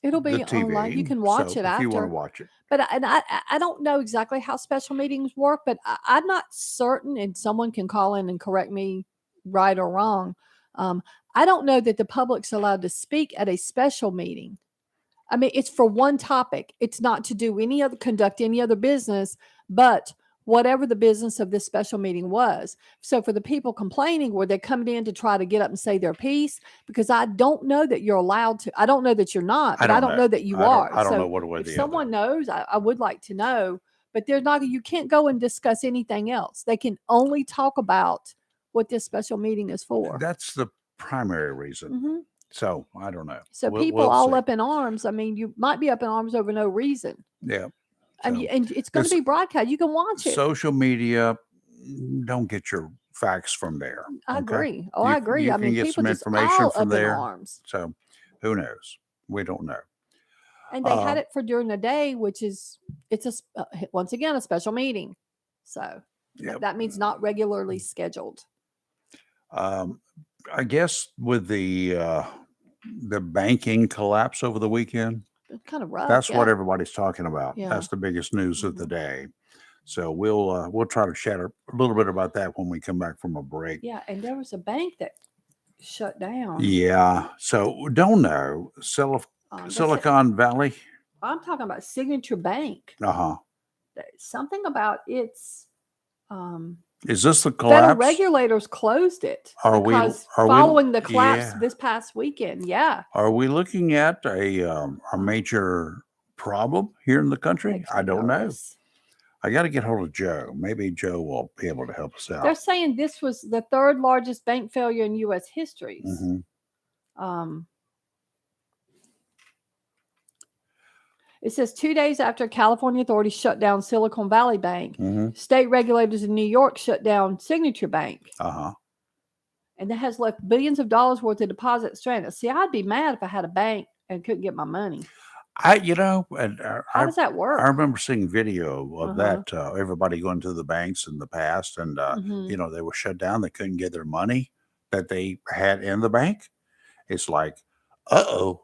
It'll be the TV, online. You can watch it after. If you want to watch it. But I don't know exactly how special meetings work, but I'm not certain, and someone can call in and correct me right or wrong. I don't know that the public's allowed to speak at a special meeting. I mean, it's for one topic. It's not to conduct any other business, but whatever the business of this special meeting was. So for the people complaining, were they coming in to try to get up and say their piece? Because I don't know that you're allowed to. I don't know that you're not, but I don't know that you are. I don't know what way. If someone knows, I would like to know. But you can't go and discuss anything else. They can only talk about what this special meeting is for. That's the primary reason. Mm-hmm. So I don't know. So people all up in arms. I mean, you might be up in arms over no reason. Yeah. So and it's going to be broadcast. You can watch it. Social media, don't get your facts from there. I agree. I agree. You can get some information from there. Arms. So who knows? We don't know. And they had it for during the day, which is once again a special meeting. So that means not regularly scheduled. I guess with the banking collapse over the weekend. It's kind of rough. That's what everybody's talking about. Yeah. That's the biggest news of the day. So we'll try to chat a little bit about that when we come back from a break. Yeah, and there was a bank that shut down. Yeah. So don't know. Silicon Valley. I'm talking about Signature Bank. Uh-huh. something about its is this the federal collapse? regulators closed it Are we following the collapse yeah. this past weekend? Yeah. Are we looking at a major problem here in the country? I don't know. I got to get hold of Joe. Maybe Joe will be able to help us out. They're saying this was the third largest bank failure in U.S. history. It says 2 days after California authorities shut down Silicon Valley Bank, state regulators in New York shut down Signature Bank. And that has left billions of dollars worth of deposits stranded. See, I'd be mad if I had a bank and couldn't get my money. How does that work? I remember seeing video of that. Everybody going to the banks in the past, and they were shut down. They couldn't get their money that they had in the bank. It's like, Can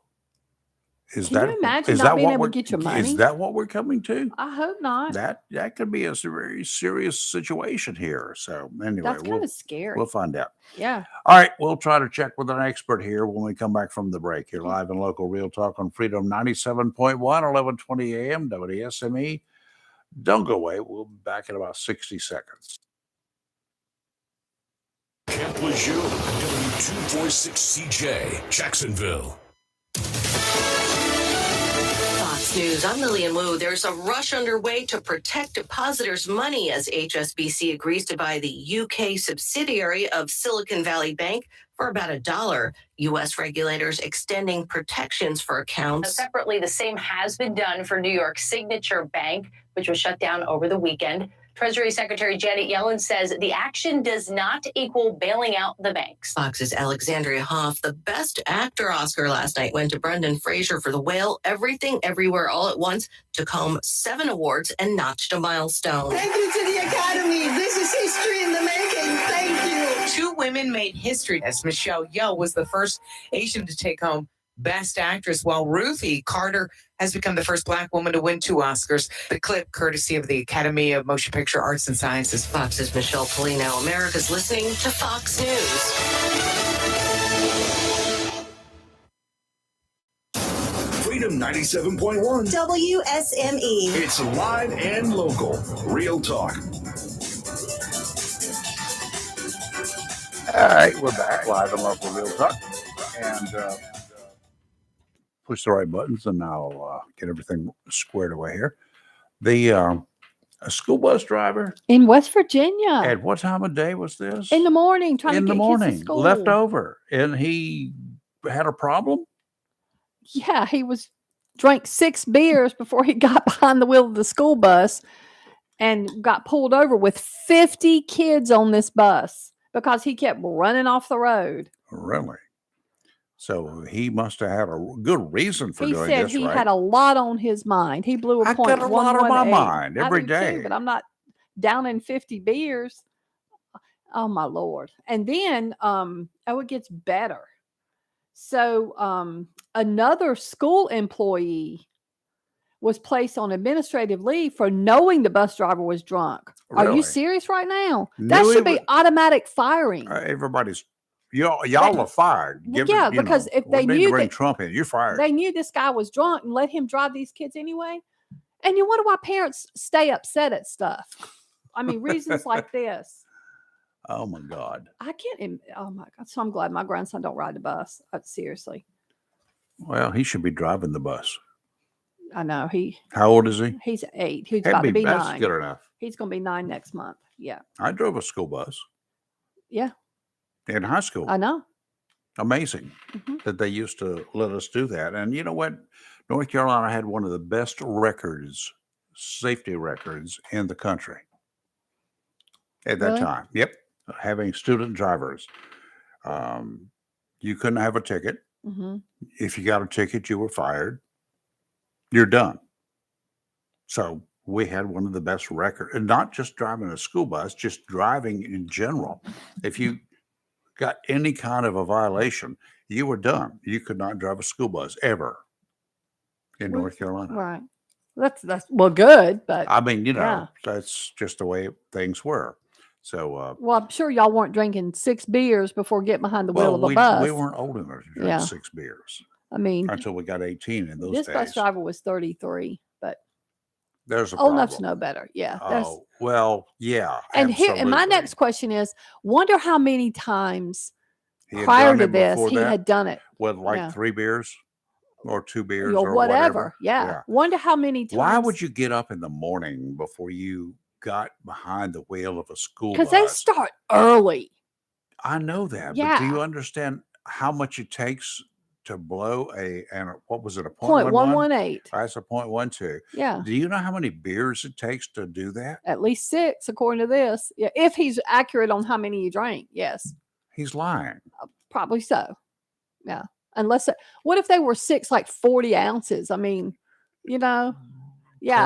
you imagine not being able to get your money? Is that what we're coming to? I hope not. That could be a very serious situation here. So anyway, that's kind of scary. We'll find out. Yeah. All right, we'll try to check with an expert here when we come back from the break. Here live and local Real Talk on Freedom 97.1, 1120 AM, WSME. Don't go away. We'll be back in about 60 seconds. Camp Lejeune, W246CJ, Jacksonville. Fox News, I'm Lillian Wu. There's a rush underway to protect depositors' money as HSBC agrees to buy the UK subsidiary of Silicon Valley Bank for about $1. U.S. regulators extending protections for accounts. Separately, the same has been done for New York's Signature Bank, which was shut down over the weekend. Treasury Secretary Janet Yellen says the action does not equal bailing out the banks. Fox's Alexandria Hoff, the Best Actor Oscar last night went to Brendan Fraser for The Whale. Everything, Everywhere, All at Once took home 7 awards and notched a milestone. Thank you to the Academy. This is history in the making. Thank you. 2 women made history as Michelle Yeoh was the first Asian to take home Best Actress, while Ruthie Carter has become the first Black woman to win 2 Oscars. The clip, courtesy of the Academy of Motion Picture Arts and Sciences. Fox's Michelle Polino. America's listening to Fox News. Freedom 97.1. WSME. It's live and local. Real Talk. All right, we're back live and local Real Talk. And push the right buttons, and I'll get everything squared away here. A school bus driver in West Virginia. At what time of day was this? In the morning, trying to get kids to school. Left over, and he had a problem. Yeah, he drank 6 beers before he got behind the wheel of the school bus, and got pulled over with 50 kids on this bus because he kept running off the road. Really? So he must have had a good reason for doing this, right? He said he had a lot on his mind. He blew a point. I got a lot on my mind every day. Too, but I'm not down in 50 beers. Oh, my Lord. And then, it gets better. So another school employee was placed on administrative leave for knowing the bus driver was drunk. Really? Are you serious right now? That should be automatic firing. Everybody's... Y'all are fired. Because if they knew bring Trump in, you're fired. They knew this guy was drunk and let him drive these kids anyway. And you wonder why parents stay upset at stuff. I mean, reasons like this. Oh my God. I can't. Oh my God. So I'm glad my grandson don't ride the bus. Seriously. Well, he should be driving the bus. I know How old is he? He's 8. He's about to be 9. That's good enough. He's going to be 9 next month. Yeah. I drove a school bus. Yeah. In high school. I know. Amazing that they used to let us do that. And you know what? North Carolina had one of the best safety records in the country at that time. Yep. Having student drivers. You couldn't have a ticket. If you got a ticket, you were fired. You're done. So we had one of the best records, and not just driving a school bus, just driving in general. If you got any kind of a violation, you were done. You could not drive a school bus ever in North Carolina. Right. That's well, good, but I mean, that's just the way things were. So, well, I'm sure y'all weren't drinking 6 beers before getting behind the wheel of a bus. We weren't old enough to drink 6 beers. I mean, until we got 18 in those days. This bus driver was 33, but There's a Old problem. enough to know better. Yeah. Oh, well, yeah. And here, and my absolutely. next question is: wonder how many times He had prior done to it this before he that? had done it. With like Yeah. 3 beers or 2 beers Or or whatever. Yeah. Wonder how many times. Why would you get up in the morning before you got behind the wheel of a school bus? Because they start early. I know that, but do Yeah. you understand how much it takes to blow and what was it, a 0.118. 0.11? That's a 0.12. Yeah. Do you know how many beers it takes to do that? At least 6, according to this. Yeah. If he's accurate on how many you drank. Yes. He's lying. Probably so. Yeah. Unless, what if they were 6, like 40 ounces? I mean, yeah.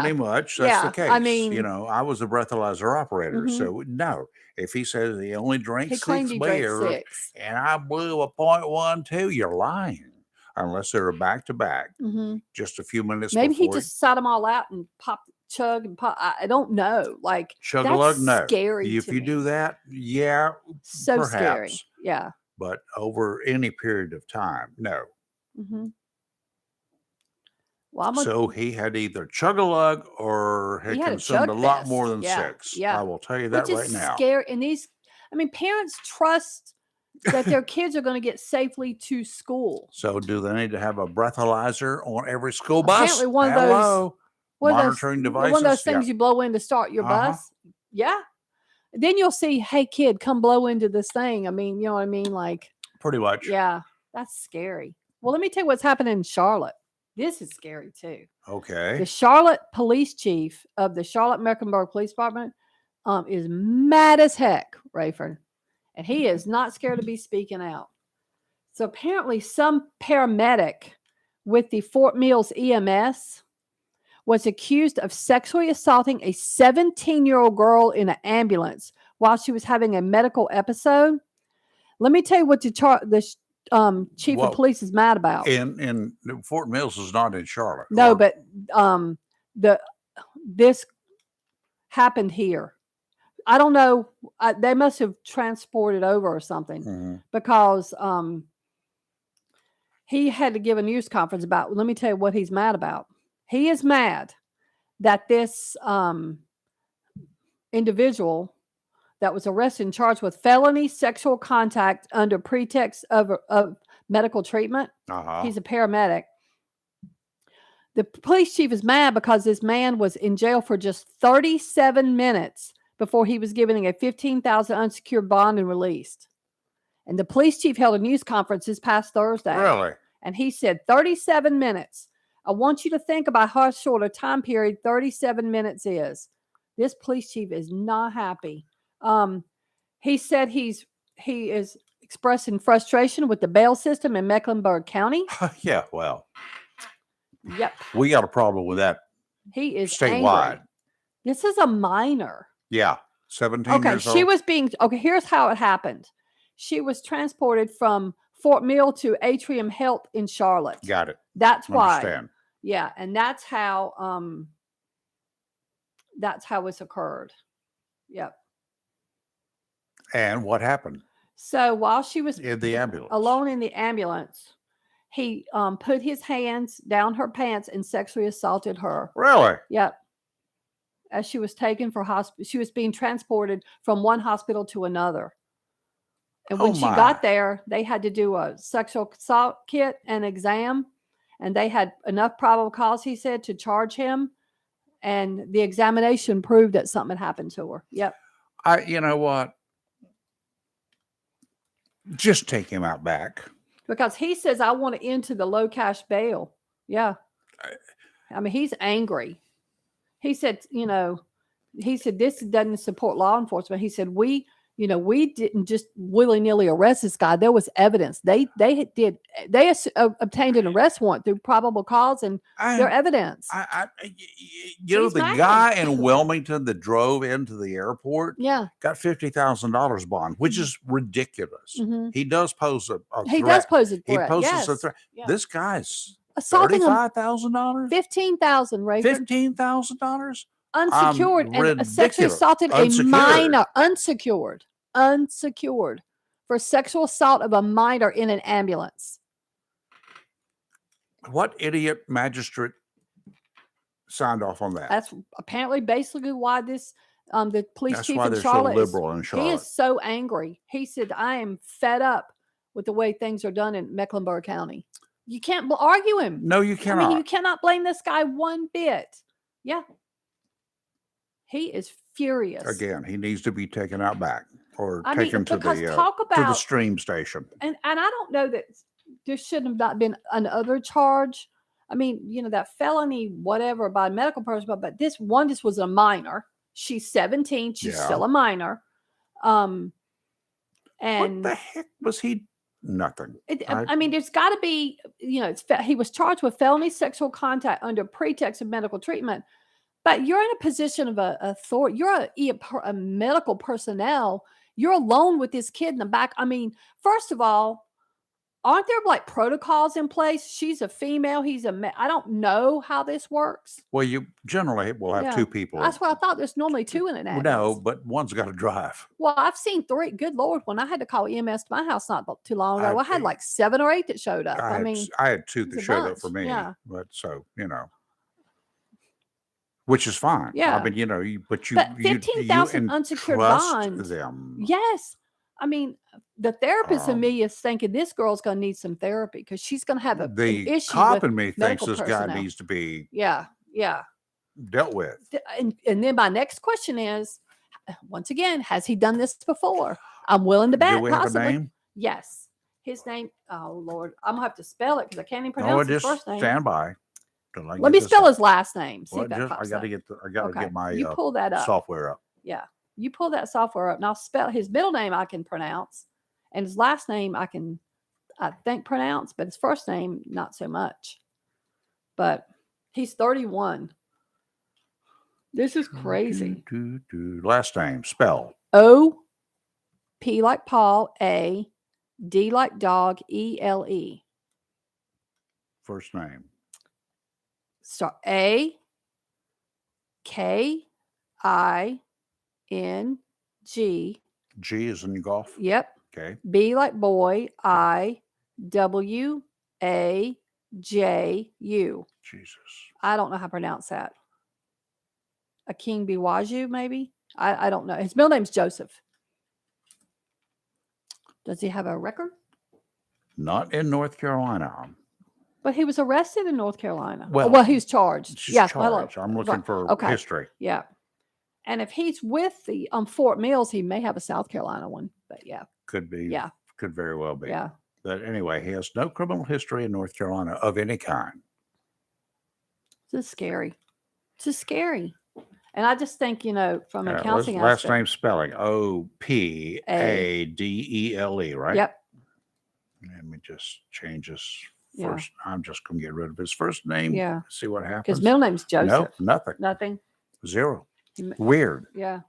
Pretty much. That's the case. I mean, I was a breathalyzer operator. Mhm. So no, if he says he only drank he claimed 6 he drank beers 6. and I blew a 0.12, you're lying. Unless they were back to back, just a few minutes Maybe he before. just sat them all out and popped, chug and pop. I don't know. Like, Chug-a-lug, that's no. scary. If to you me. do that, yeah, So perhaps. scary. Yeah. But over any period of time, no. Mm-hmm. Well, So he had either chug-a-lug or had He had a consumed a chug lot fest. more than Yeah, 6. yeah. I will tell you that Which right is now. scary. And parents trust that their kids are going to get safely to school. So do they need to have a breathalyzer on every school bus? Apparently one of those monitoring devices. One of those things Yeah. you blow in to start your bus. Yeah. Then you'll see, hey kid, come blow into this thing. I mean, you know what I mean? Like, pretty much. yeah, that's scary. Well, let me tell you what's happening in Charlotte. This is scary too. Okay. The Charlotte police chief of the Charlotte Mecklenburg Police Department is mad as heck, Rayford. And he is not scared to be speaking out. So apparently some paramedic with the Fort Mills EMS was accused of sexually assaulting a 17-year-old girl in an ambulance while she was having a medical episode. Let me tell you what the chief of police is mad about. In Fort Mills is not in Charlotte. No, but this happened here. I don't know. They must have transported over or something because he had to give a news conference about. Let me tell you what he's mad about. He is mad that this individual that was arrested and charged with felony sexual contact under pretext of medical treatment. He's a paramedic. The police chief is mad because this man was in jail for just 37 minutes before he was given a $15,000 unsecured bond and released. And the police chief held a news conference this past Thursday. Really? And he said 37 minutes. I want you to think about how short a time period 37 minutes is. This police chief is not happy. He said he is expressing frustration with the bail system in Mecklenburg County. Yeah, well. Yep. We got a problem with that. He is statewide. Angry. This is a minor. Yeah, 17 years old. She was here's how it happened. She was transported from Fort Mill to Atrium Health in Charlotte. Got it. That's why. Understand. Yeah, and that's how it's occurred. Yep. And what happened? So while she was in the ambulance, alone in the ambulance, he put his hands down her pants and sexually assaulted her. Really? Yep. As she was taken for hospital, she was being transported from one hospital to another. And when she got there, they had to do a sexual assault kit and exam, and they had enough probable cause, he said, to charge him. And the examination proved that something had happened to her. Yep. You know what? Just take him out back. Because he says, I want to enter the low cash bail. Yeah. I mean, he's angry. He said, this doesn't support law enforcement. He said, we didn't just willy-nilly arrest this guy. There was evidence. They obtained an arrest warrant through probable cause and their evidence. The guy in Wilmington that drove into the airport got $50,000 bond, which is ridiculous. Mm-hmm. He does pose a threat. He does pose a threat. He poses a threat. This guy's $35,000? $15,000, Rayford. $15,000? Unsecured and sexually assaulted a minor. Unsecured for sexual assault of a minor in an ambulance. What idiot magistrate signed off on that. That's apparently basically why this the police That's chief why in they're Charlotte so liberal in he Charlotte. is so angry. He said, "I am fed up with the way things are done in Mecklenburg County." You can't argue him. No, you I cannot. mean, you cannot blame this guy one bit. Yeah. He is furious. Again, he needs to be taken out back or I mean, taken to because the talk to the about stream station. and I don't know that there shouldn't have not been another charge. I mean, that felony, whatever, by medical person, but this was a minor. She's 17. She's still a minor. And what the heck was he? Nothing. I mean, there's got to be, he was charged with felony sexual contact under pretext of medical treatment. But you're in a position of authority. You're a medical personnel. You're alone with this kid in the back. I mean, first of all, aren't there like protocols in place? She's a female. He's I don't know how this works. Well, you generally will have two people. That's what I thought. There's normally two in an ambulance. No, but one's got to drive. Well, I've seen 3. Good Lord, when I had to call EMS to my house not too long ago, I had like 7 or 8 that showed up. I had 2 that showed up for me. Yeah. But which is fine. Yeah. I mean, but 15,000 unsecured bond. Them. Yes. I mean, the therapist in me is thinking this girl's going to need some therapy because she's going to have an issue. The cop in me thinks medical this personnel. guy needs to be dealt with. And then my next question is, once again, has he done this before? I'm willing to bet. Do we have a name? Yes. His name, oh Lord, I'm going to have to spell it because I can't even pronounce his first name. Stand by. Let me spell his last name. See Well, if that pops I got to up. get my you pull that up. software up. Yeah. You pull that software up and I'll spell his middle name I can pronounce and his last name I think pronounce, but his first name not so much. But he's 31. This is crazy. Last name spell O P like Paul, A D like dog, ELE. First name. Start A K I N G. G is in golf. Yep. Okay. B like boy, I W A J U. Jesus. I don't know how to pronounce that. Aking Biwaju, maybe? I don't know. His middle name's Joseph. Does he have a record? Not in North Carolina. But he was arrested in North Carolina. Well, he was charged. Yeah, charged. I'm looking for history. Yeah. And if he's with the Fort Mills, he may have a South Carolina one. But yeah. Could be. Yeah. Could very well be. Yeah. But anyway, he has no criminal history in North Carolina of any kind. This is scary. This is scary. And I just think, from a counseling last aspect. name spelling OPADELE, right? Yep. Let me just change his Yeah. first. I'm just going to get rid of his first name. Yeah. See what happens. His middle name's Joseph. Nope, nothing. Nothing. 0. Weird. Yeah.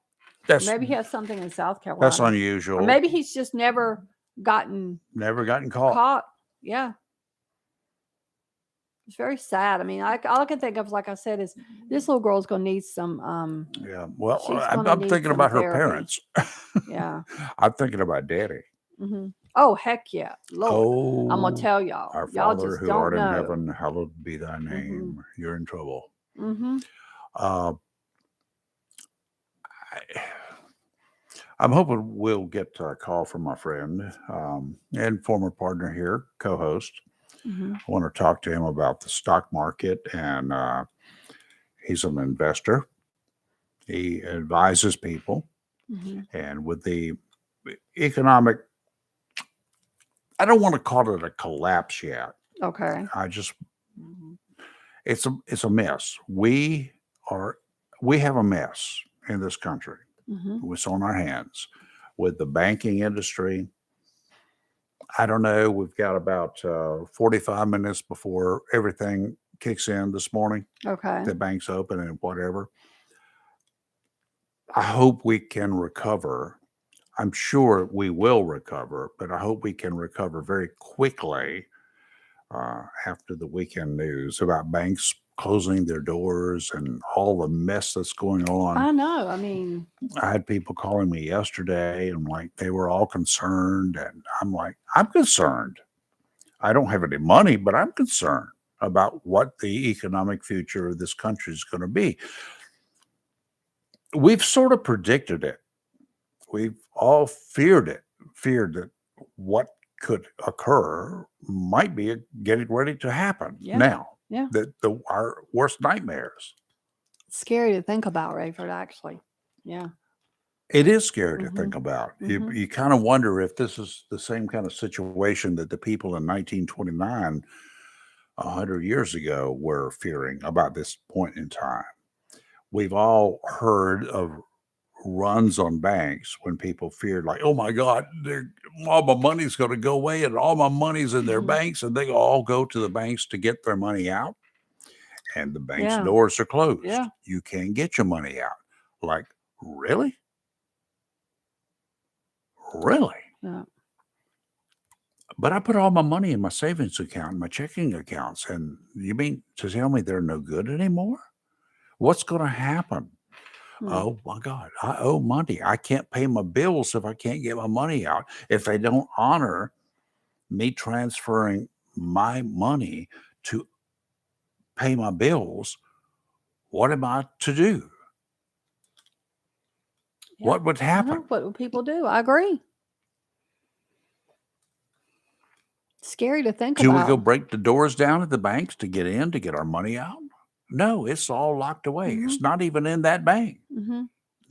That's maybe he has something in South Carolina. That's unusual. Or maybe he's just never gotten caught. Yeah. It's very sad. I mean, all I can think of, like I said, is this little girl's going to need some. Yeah. Well, I'm thinking about her parents. Yeah. I'm thinking about Daddy. Mm-hmm. Oh, heck yeah. Lord. I'm going to tell y'all. Our y'all Father just who don't art know. in heaven, hallowed be thy name. Mm-hmm. You're in trouble. Mm-hmm. I'm hoping we'll get a call from my friend and former partner here, co-host. Mm-hmm. I want to talk to him about the stock market, and he's an investor. He advises people, and with the economic, I don't want to call it a collapse yet. Okay. It's a mess. We have a mess in this country. It's on our hands with the banking industry. I don't know. We've got about 45 minutes before everything kicks in this morning. Okay. The bank's open and whatever. I hope we can recover. I'm sure we will recover, but I hope we can recover very quickly after the weekend news about banks closing their doors and all the mess that's going on. I know. I mean, I had people calling me yesterday and they were all concerned. And I'm like, I'm concerned. I don't have any money, but I'm concerned. about what the economic future of this country is going to be. We've sort of predicted it. We've all feared that what could occur might be getting ready to happen now. Yeah. That our worst nightmares. Scary to think about, Rayford, actually. Yeah. It is scary to think about. You kind of wonder if this is the same kind of situation that the people in 1929, 100 years ago, were fearing about this point in time. We've all heard of runs on banks when people feared, like, oh my God, all my money's going to go away and all my money's in their banks, and they all go to the banks to get their money out. And the bank's doors are closed. Yeah. You can't get your money out. Like, really? Really? Yeah. But I put all my money in my savings account, my checking accounts, and you mean to tell me they're no good anymore? What's going to happen? Oh my God, I owe money. I can't pay my bills if I can't get my money out. If they don't honor me transferring my money to pay my bills, what am I to do? Yeah. What would happen? What would people do? I agree. Scary to think Do about. we go break the doors down at the banks to get in, to get our money out? No, it's all locked away. It's not even in that bank.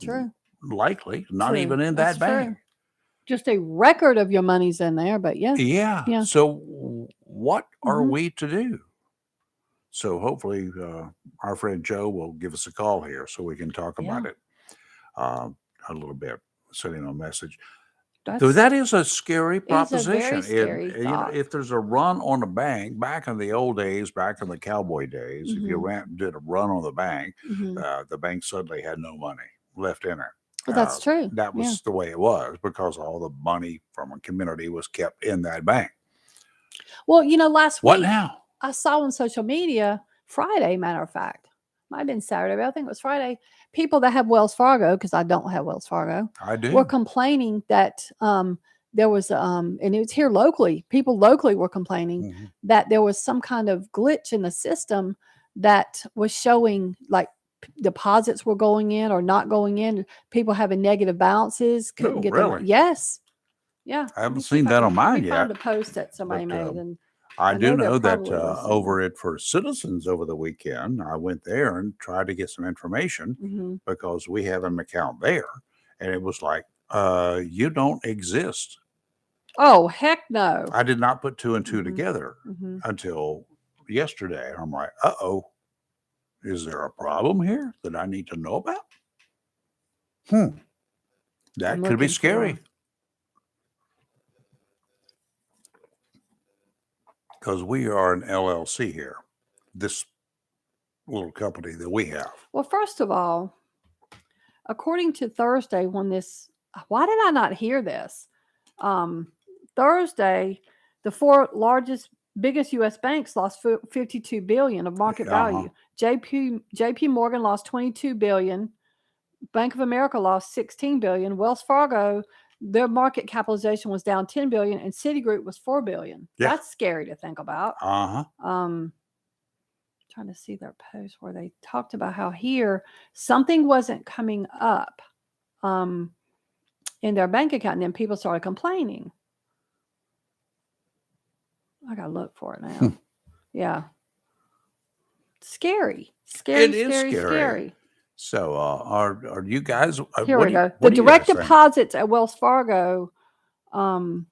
True. Likely, not True. even in That's that bank. true. Just a record of your money's in there, but yeah. Yeah. So what are we to do? So hopefully our friend Joe will give us a call here so we can talk about it a little bit, send him a message. So that is a scary proposition. If there's a run on the bank, back in the old days, back in the cowboy days, if you did a run on the bank, the bank suddenly had no money left in it. Well, that's true. That was the way it was because all the money from a community was kept in that bank. Well, last week, What now? I saw on social media, Friday, matter of fact, might have been Saturday, but I think it was Friday, people that have Wells Fargo, because I don't have Wells Fargo, I do. were complaining that there was, and it was here locally, people locally were complaining that there was some kind of glitch in the system that was showing like deposits were going in or not going in, people having negative balances, couldn't get really? their, yes. Yeah. I haven't seen that on mine yet. Find a post that somebody made. And I do know that probably was some. over at First Citizens over the weekend, I went there and tried to get some information because we have an account there. And it was like, you don't exist. Oh, heck no. I did not put two and two together until yesterday. I'm like, uh-oh, is there a problem here that I need to know about? That could be scary. Because we are an LLC here, this little company that we have. Well, first of all, according to Thursday, why did I not hear this? Thursday, the four biggest U.S. banks lost $52 billion of market value. JP Morgan lost $22 billion. Bank of America lost $16 billion. Wells Fargo, their market capitalization was down $10 billion, and Citigroup was $4 billion. Yeah. That's scary to think about. Trying to see their post where they talked about how here something wasn't coming up in their bank account, and then people started complaining. I gotta look for it now. Yeah, scary. It is scary. So, are you guys? Here we go. The direct deposits at Wells Fargo, or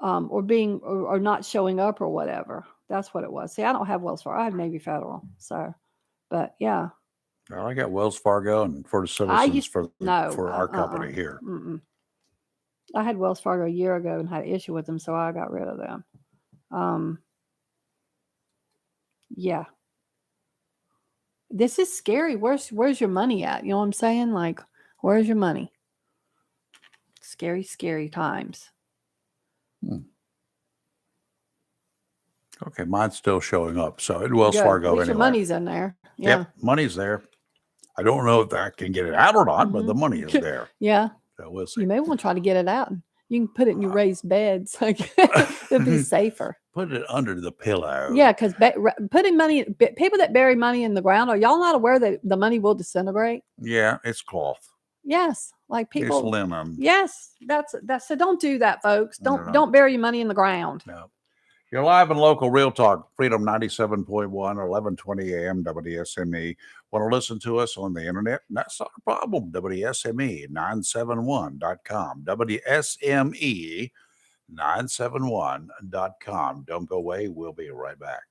not showing up or whatever. That's what it was. See, I don't have Wells Fargo. I have Navy Federal. So, but yeah. Well, I got Wells Fargo and First Citizens for our company here. I had Wells Fargo a year ago and had an issue with them, so I got rid of them. Yeah. This is scary. Where's your money at? You know what I'm saying? Like, where's your money? Scary, scary times. Okay, mine's still showing up. So at Wells Fargo anyway. Your money's in there. Yeah. Yep, money's there. I don't know if I can get it out or not, but the money is there. Yeah. So we'll see. You may want to try to get it out. You can put it in your raised beds. It'd be safer. put it under the pillow. Yeah, because putting money, people that bury money in the ground, are y'all not aware that the money will disintegrate? Yeah, it's cloth. Yes, like people. It's linen. Yes, that's so. Don't do that, folks. No. Don't bury your money in the ground. No. You're live and local Real Talk, Freedom 97.1, 1120 AM, WSME. Want to listen to us on the internet? That's not a problem. WSME971.com. WSME971.com. Don't go away. We'll be right back.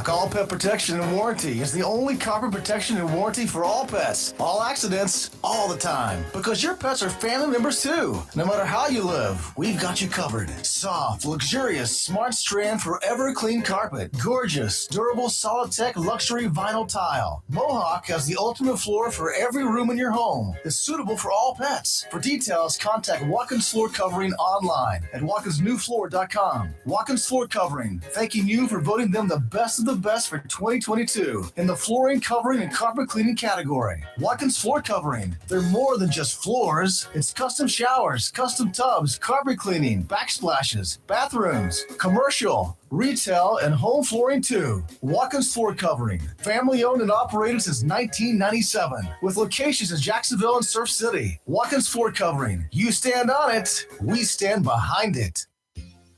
All Pet Protection and Warranty is the only copper protection and warranty for all pets, all accidents, all the time. Because your pets are family members too. No matter how you live, we've got you covered. Soft, luxurious, smart strand, forever clean carpet. Gorgeous, durable, solid tech, luxury vinyl tile. Mohawk has the ultimate floor for every room in your home. It's suitable for all pets. For details, contact Watkins Floor Covering online at watkinsnewfloor.com. Watkins Floor Covering, thanking you for voting them the best of the best for 2022 in the flooring, covering, and carpet cleaning category. Watkins Floor Covering. They're more than just floors. It's custom showers, custom tubs, carpet cleaning, backsplashes, bathrooms, commercial, retail, and home flooring too. Watkins Floor Covering. Family owned and operated since 1997 with locations in Jacksonville and Surf City. Watkins Floor Covering. You stand on it, we stand behind it.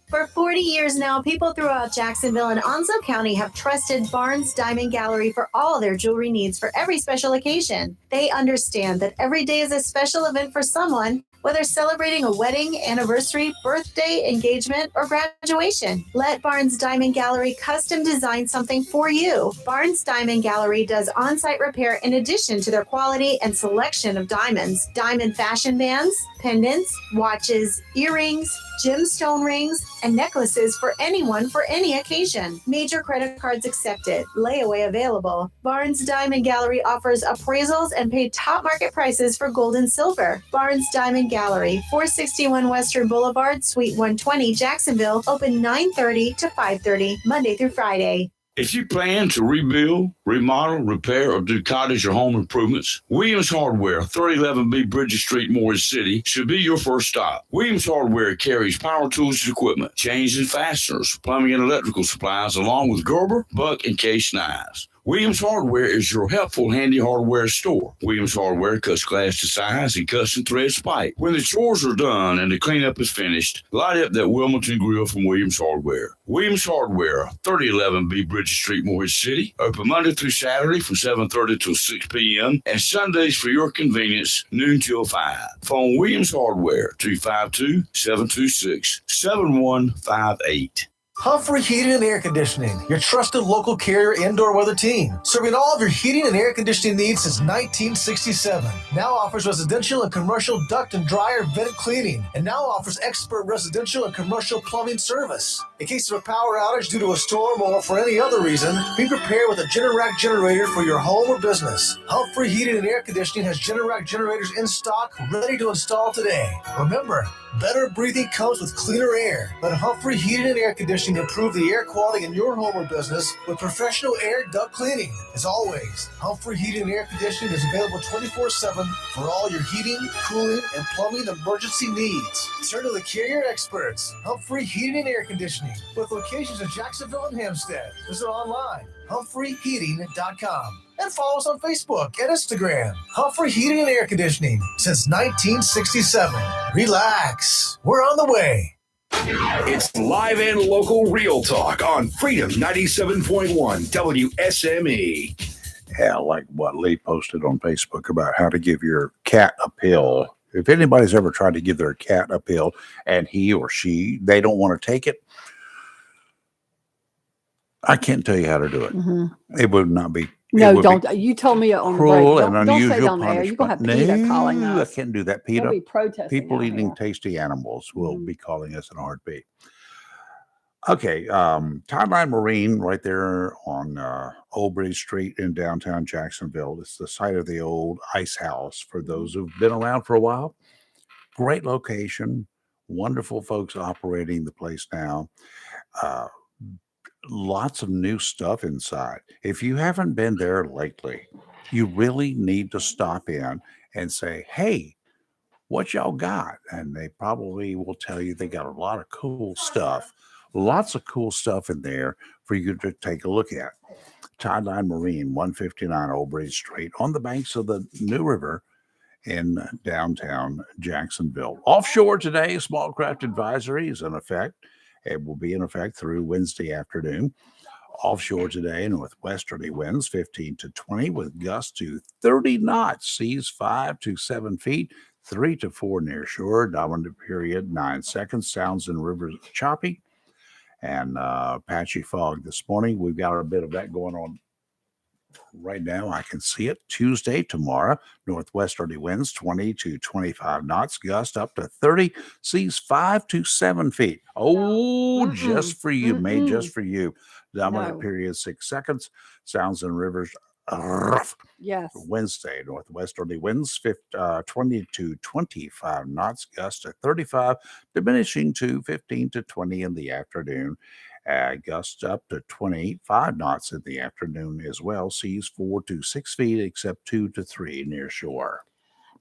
For 40 years now, people throughout Jacksonville and Onslow County have trusted Barnes Diamond Gallery for all their jewelry needs for every special occasion. They understand that every day is a special event for someone, whether celebrating a wedding, anniversary, birthday, engagement, or graduation. Let Barnes Diamond Gallery custom design something for you. Barnes Diamond Gallery does on-site repair in addition to their quality and selection of diamonds, diamond fashion bands, pendants, watches, earrings, gemstone rings, and necklaces for anyone for any occasion. Major credit cards accepted. Layaway available. Barnes Diamond Gallery offers appraisals and paid top market prices for gold and silver. Barnes Diamond Gallery, 461 Western Boulevard, Suite 120, Jacksonville, open 9:30 to 5:30, Monday through Friday. If you plan to rebuild, remodel, repair, or do cottage or home improvements, Williams Hardware, 3011B Bridges Street, Morris City, should be your first stop. Williams Hardware carries power tools and equipment, chains and fasteners, plumbing and electrical supplies, along with Gerber, Buck, and Case knives. Williams Hardware is your helpful, handy hardware store. Williams Hardware cuts glass to size and custom threads pipe. When the chores are done and the cleanup is finished, light up that Wilmington grill from Williams Hardware. Williams Hardware, 3011B Bridges Street, Morris City. Open Monday through Saturday from 7:30 till 6 p.m. and Sundays for your convenience, noon till 5. Phone Williams Hardware, 252-726-7158. Humphrey Heating and Air Conditioning, your trusted local carrier indoor weather team. Serving all of your heating and air conditioning needs since 1967. Now offers residential and commercial duct and dryer vented cleaning. And now offers expert residential and commercial plumbing service. In case of a power outage due to a storm or for any other reason, be prepared with a Generac generator for your home or business. Humphrey Heating and Air Conditioning has Generac generators in stock, ready to install today. Remember, better breathing comes with cleaner air. Let Humphrey Heating and Air Conditioning improve the air quality in your home or business with professional air duct cleaning. As always, Humphrey Heating and Air Conditioning is available 24/7 for all your heating, cooling, and plumbing emergency needs. Turn to the carrier experts, Humphrey Heating and Air Conditioning, with locations in Jacksonville and Hempstead. Visit online, humphreyheating.com. And follow us on Facebook and Instagram. Humphrey Heating and Air Conditioning since 1967. Relax. We're on the way. It's live and local Real Talk on Freedom 97.1 WSME. Yeah, like what Lee posted on Facebook about how to give your cat a pill. If anybody's ever tried to give their cat a pill and he or she, they don't want to take it, I can't tell you how to do it. Mm-hmm. It would not be. No, don't. You told me on cruel the break. and Don't say unusual it on the air. You're going to have punishment. PETA calling us. I can't do that. They'll PETA. be protesting People out eating here. tasty animals will be calling us in a heartbeat. Okay. Timeline Marine right there on Old Bridge Street in downtown Jacksonville. It's the site of the old ice house for those who've been around for a while. Great location. Wonderful folks operating the place now. Lots of new stuff inside. If you haven't been there lately, you really need to stop in and say, hey, what y'all got. And they probably will tell you they got a lot of cool stuff, lots of cool stuff in there for you to take a look at. Tideline Marine, 159 Old Bridge Street, on the banks of the New River in downtown Jacksonville. Offshore today, small craft advisory is in effect. It will be in effect through Wednesday afternoon. Offshore today, northwesterly winds 15 to 20 with gusts to 30 knots, seas 5 to 7 feet, 3 to 4 near shore, dominant period 9 seconds, sounds in rivers choppy, and patchy fog this morning. We've got a bit of that going on right now. I can see it. Tuesday, tomorrow, northwesterly winds 20 to 25 knots, gust up to 30, seas 5 to 7 feet. Oh, just for you, made just for you. Dominant period 6 seconds, sounds in rivers rough. Yes. Wednesday, northwesterly winds 20 to 25 knots, gust at 35, diminishing to 15 to 20 in the afternoon. Gusts up to 25 knots in the afternoon as well. Seas 4 to 6 feet, except 2 to 3 near shore.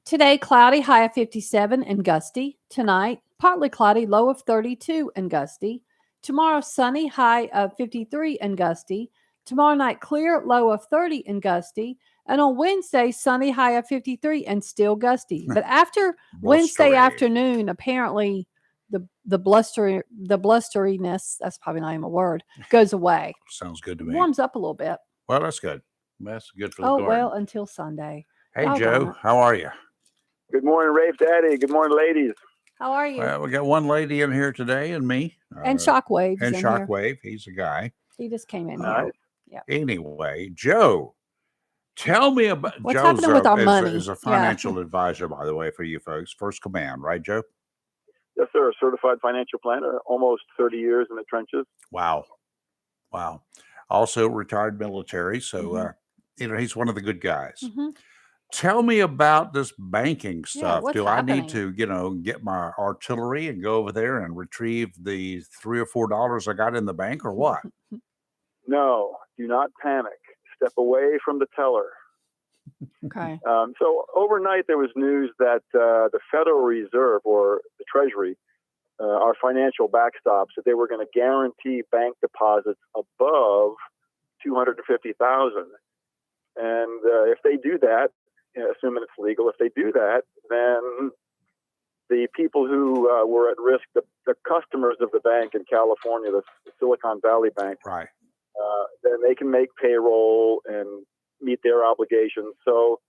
Today, cloudy, high of 57 and gusty. Tonight, partly cloudy, low of 32 and gusty. Tomorrow, sunny, high of 53 and gusty. Tomorrow night, clear, low of 30 and gusty. And on Wednesday, sunny, high of 53 and still gusty. But after Wednesday afternoon, apparently the blusteriness, that's probably not even a word, goes away. Sounds good to me. Warms up a little bit. Well, that's good. That's good for the garden. Well, until Sunday. Hey, Joe, how are you? Good morning, Rafe Daddy. Good morning, ladies. How are you? Well, we got one lady in here today and me. And Shockwave. And Shockwave. He's a guy. He just came in. Yeah. Anyway, Joe, tell me about what's Joe's happening with our money. Is a financial advisor, by the way, for you folks. First Command, right, Joe? Yes, sir. Certified financial planner, almost 30 years in the trenches. Wow. Also retired military. So, he's one of the good guys. Tell me about this banking stuff. what's Do happening? I need to, get my artillery and go over there and retrieve the $3 or $4 I got in the bank, or what? No, do not panic. Step away from the teller. Okay. So overnight there was news that the Federal Reserve, or the Treasury, our financial backstops, that they were going to guarantee bank deposits above $250,000. And if they do that, assuming it's legal, if they do that, then the people who were at risk, the customers of the bank in California, the Silicon Valley Bank, right? Then they can make payroll and meet their obligations. So,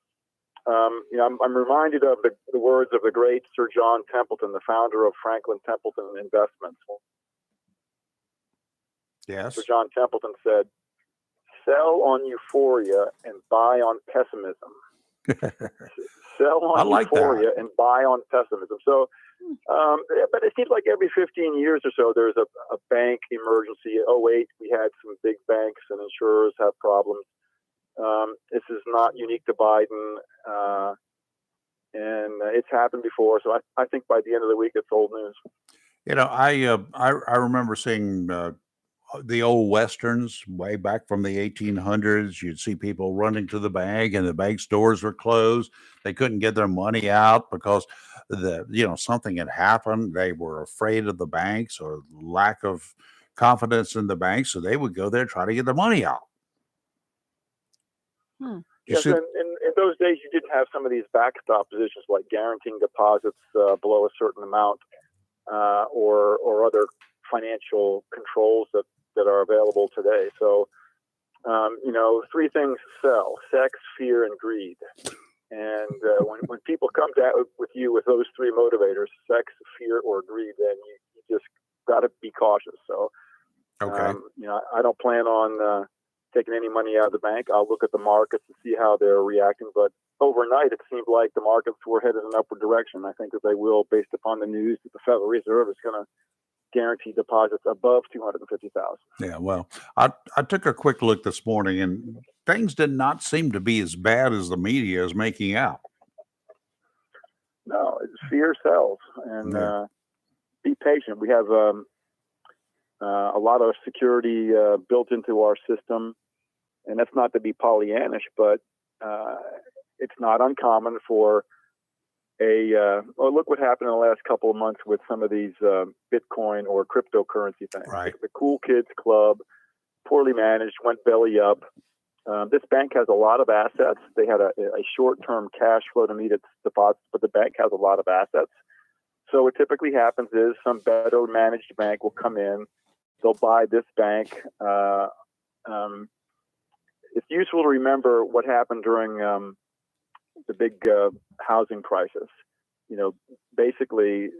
I'm reminded of the words of the great Sir John Templeton, the founder of Franklin Templeton Investments. Yes. Sir John Templeton said, "Sell on euphoria and buy on pessimism." Sell on euphoria and buy on pessimism. So, but it seems like every 15 years or so, there's a bank emergency. 2008, we had some big banks and insurers have problems. This is not unique to Biden, and it's happened before. So I think by the end of the week, it's old news. I remember seeing the old westerns way back from the 1800s. You'd see people running to the bank, and the bank's doors were closed. They couldn't get their money out because something had happened. They were afraid of the banks or lack of confidence in the bank, so they would go there and try to get their money out. Yes, and in those days, you didn't have some of these backstop positions like guaranteeing deposits below a certain amount, or other financial controls that are available today. So, three things sell: sex, fear, and greed. And when people come with you with those three motivators, sex, fear, or greed, then you just got to be cautious. So, okay. I don't plan on taking any money out of the bank. I'll look at the markets to see how they're reacting. But overnight, it seemed like the markets were headed in an upward direction. I think that they will, based upon the news that the Federal Reserve is going to guarantee deposits above $250,000. Yeah, well, I took a quick look this morning, and things did not seem to be as bad as the media is making out. No, fear sells, and be patient. We have a lot of security built into our system, and that's not to be Pollyannish, but it's not uncommon for look what happened in the last couple of months with some of these Bitcoin or cryptocurrency things. Right. The Cool Kids Club, poorly managed, went belly up. This bank has a lot of assets. They had a short-term cash flow to meet its deposits, but the bank has a lot of assets. So what typically happens is some better managed bank will come in. They'll buy this bank. It's useful to remember what happened during the big housing crisis. Basically,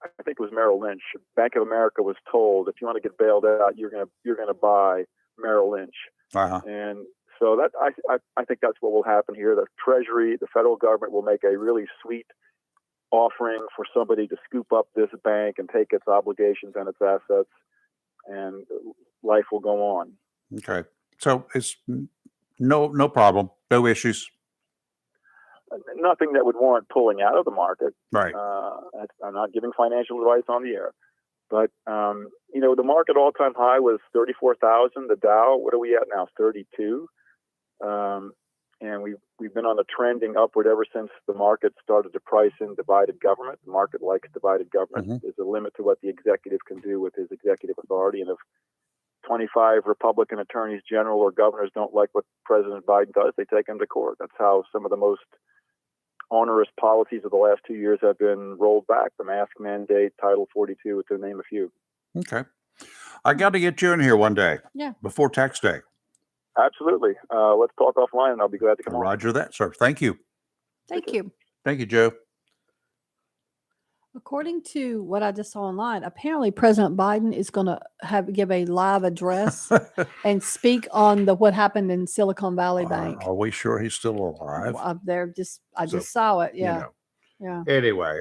I think it was Merrill Lynch. Bank of America was told, if you want to get bailed out, you're gonna buy Merrill Lynch. Uh-huh. And so that I think that's what will happen here. The Treasury, the federal government will make a really sweet offering for somebody to scoop up this bank and take its obligations and its assets, and life will go on. Okay. So it's no problem, no issues. Nothing that would warrant pulling out of the market. Right. I'm not giving financial advice on the air, but the market all-time high was 34,000. The Dow, what are we at now? 32. And we've been on a trending upward ever since the market started to price in divided government. The market likes divided government. Mhm. There's a limit to what the executive can do with his executive authority, and if 25 Republican attorneys general or governors don't like what President Biden does, they take him to court. That's how some of the most onerous policies of the last 2 years have been rolled back. The mask mandate, Title 42, to name a few. Okay. I got to get you in here one day. Yeah. Before tax day. Absolutely. Let's talk offline, and I'll be glad to come on. Roger that, sir. Thank you. Thank you. Thank you, Joe. According to what I just saw online, apparently President Biden is going to give a live address and speak on what happened in Silicon Valley Bank. Are we sure he's still alive? I just saw it. Yeah. Yeah. Anyway,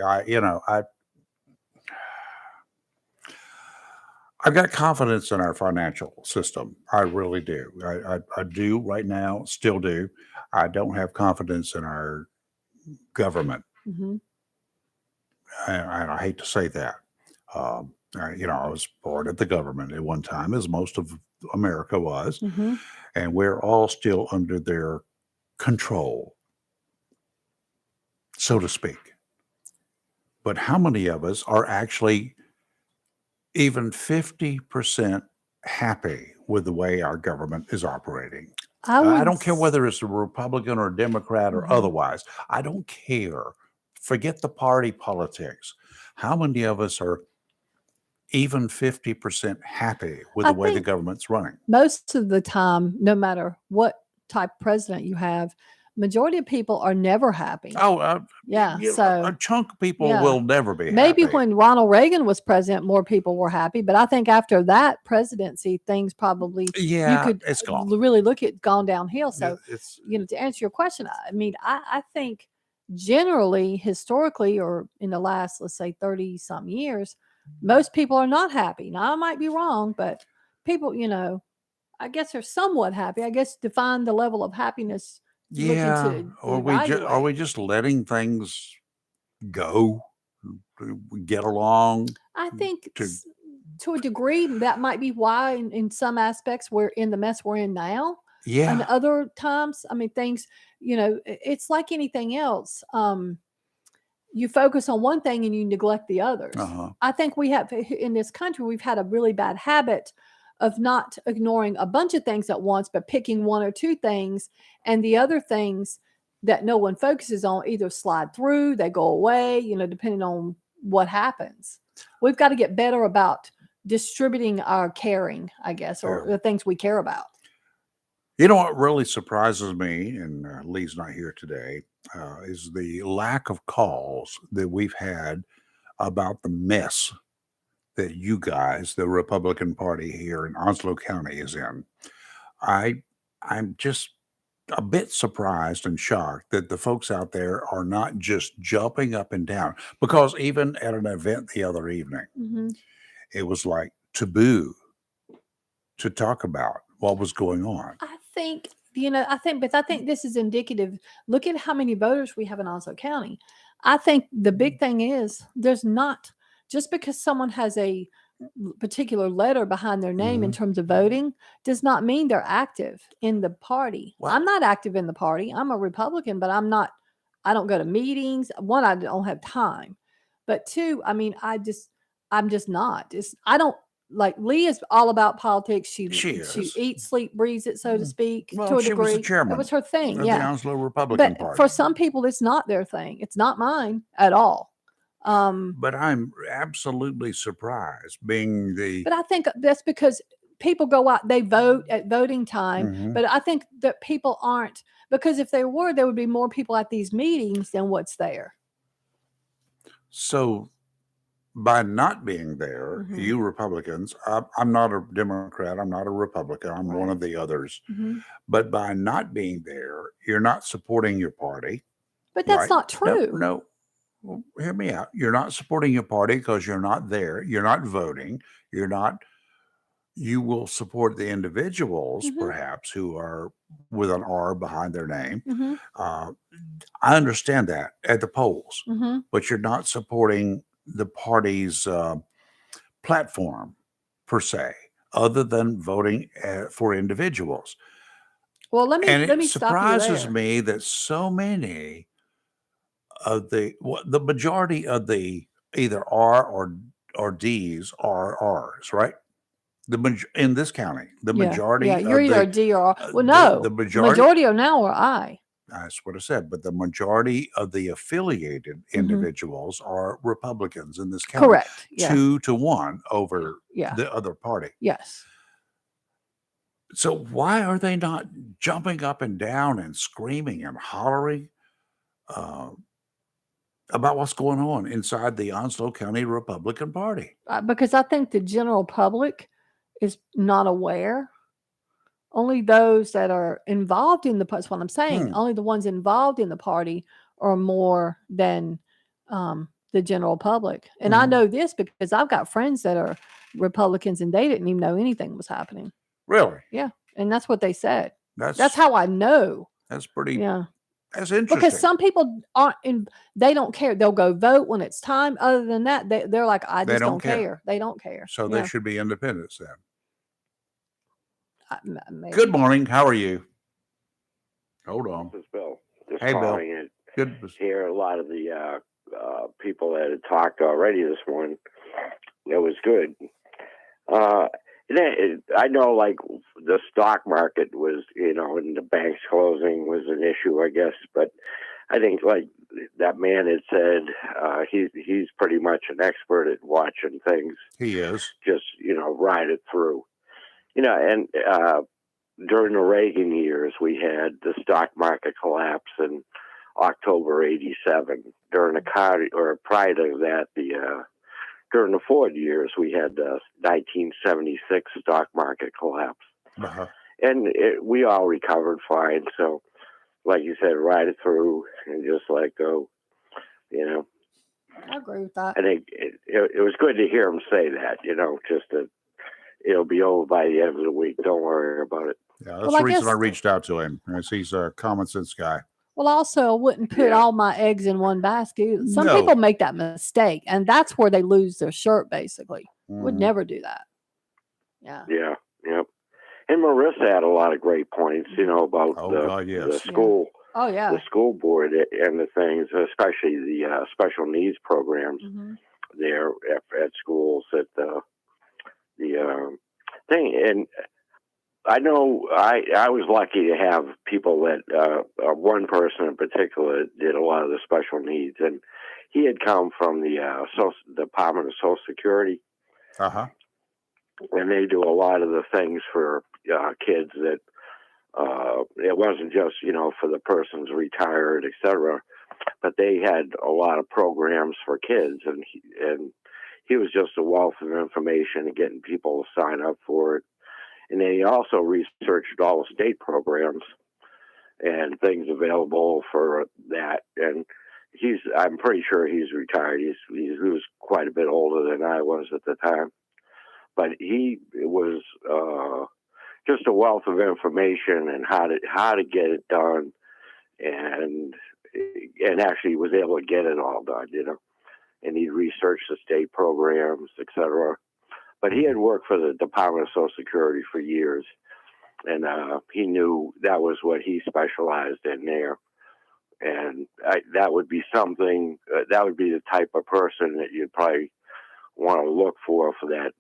I've got confidence in our financial system. I really do. I do right now, still do. I don't have confidence in our government. Mm-hmm. And I hate to say that. I was born at the government at one time, as most of America was, Mm-hmm. and we're all still under their control, so to speak. But how many of us are actually even 50% happy with the way our government is operating? I don't care whether it's a Republican or a Democrat or Mhm. otherwise. I don't care. Forget the party politics. How many of us are even 50% happy with the way the government's running? Most of the time, no matter what type of president you have, majority of people are never happy. Oh, yeah. you know, So a chunk of people yeah. will never be maybe happy. when Ronald Reagan was president, more people were happy. But I think after that presidency, things probably Yeah, you could it's gone. really look at gone downhill. So It's to answer your question, I mean, I think generally, historically, or in the last, let's say, 30 some years, most people are not happy. Now I might be wrong, but people, I guess they're somewhat happy. I guess define the level of happiness. yeah. Are we just letting things go? We get along. I think to to a degree that might be why in some aspects we're in the mess we're in now. Yeah. And other times, I mean, things, it's like anything else. You focus on one thing and you neglect the others. Uh-huh. I think we have in this country, we've had a really bad habit of not ignoring a bunch of things at once, but picking one or two things, and the other things that no one focuses on either slide through, they go away, depending on what happens. We've got to get better about distributing our caring, I guess, or the things we care about. You know what really surprises me, and Lee's not here today, is the lack of calls that we've had about the mess that you guys, the Republican Party here in Onslow County, is in. I'm just a bit surprised and shocked that the folks out there are not just jumping up and down, because even at an event the other evening, Mm-hmm. it was like taboo to talk about what was going on. I think this is indicative. Look at how many voters we have in Onslow County. I think the big thing is there's not, just because someone has a particular letter behind their name in terms of voting does not mean they're active in the party. I'm not active in the party. I'm a Republican, but I'm not I don't go to meetings. One, I don't have time. But two, I mean, I'm just not. I don't like Lee is all about politics. She eats, sleep, breathes it, so to speak, Well, to a she was the degree. chairman It was her thing. of Yeah. the Onslow Republican But Party. for some people, it's not their thing. It's not mine at all. But I'm absolutely surprised being the. But I think that's because people go out, they vote at voting time. Mhm. But I think that people aren't, because if there would be more people at these meetings than what's there. So by not being there, Mhm. you Republicans, I'm not a Democrat, I'm not a Republican, I'm one of the others. Mhm. But by not being there, you're not supporting your party. But that's right? not true. No. Well, hear me out. You're not supporting your party because you're not there. You're not voting. You will support the individuals, Mhm. perhaps, who are with an R behind their name. Mhm. I understand that at the polls, Mhm. but you're not supporting the party's platform per se, other than voting for individuals. Well, let And me it stop you surprises there. me that so many of the majority of the either R or D's are R's, right? In this county, the majority Yeah, you're of either a the D or R. Well, no, the the majority are now or I. that's what I said, but the majority of the affiliated individuals are Republicans in this county. Correct. Yeah. 2-1 over Yeah. the other party. Yes. So why are they not jumping up and down and screaming and hollering about what's going on inside the Onslow County Republican Party? Because I think the general public is not aware. Only those that are involved in that's what I'm saying. Only the ones involved in the party are more than the general public. And I know this because I've got friends that are Republicans and they didn't even know anything was happening. Really? Yeah. And that's what they said. That's That's how I know. That's pretty. Yeah. That's interesting. Because some people aren't they don't care. They'll go vote when it's time. Other than that, they're like, I They just don't don't care. care. They don't care. So Yeah. they should be independents then. Maybe. Good morning. How are you? Hold on. This is Bill. Just Hey, Bill. calling it. Good. Hear a lot of the people that had talked already this morning. It was good. I know, like, the stock market was, and the banks closing was an issue, I guess. But I think, like that man had said, he's pretty much an expert at watching things. He is. Just, ride it through. And during the Reagan years, we had the stock market collapse in October '87. During the prior to that, during the Ford years, we had the 1976 stock market collapse. And we all recovered fine. So, like you said, ride it through and just let go. I agree with that. I think it was good to hear him say that. Just that it'll be over by the end of the week. Don't worry about it. Yeah, that's the reason I reached out to him. He's a common sense guy. Well, also, I wouldn't put all my eggs in one basket. Some people make that mistake, and that's where they lose their shirt, basically. Would never do that. Yeah. Yeah. Yep. And Marissa had a lot of great points, about the school. Oh, yeah. The school board and the things, especially the special needs programs there at schools, at the thing. And I know I was lucky to have people that one person in particular did a lot of the special needs, and he had come from the Department of Social Security, and they do a lot of the things for kids that it wasn't just for the person's retired, etc., but they had a lot of programs for kids, and he was just a wealth of information and getting people to sign up for it. And then he also researched all the state programs and things available for that. And I'm pretty sure he's retired. He was quite a bit older than I was at the time. But he was just a wealth of information and how to get it done. And actually was able to get it all done, And he researched the state programs, etc. But he had worked for the Department of Social Security for years, and he knew that was what he specialized in there. And that would be something, that would be the type of person that you'd probably want to look for that,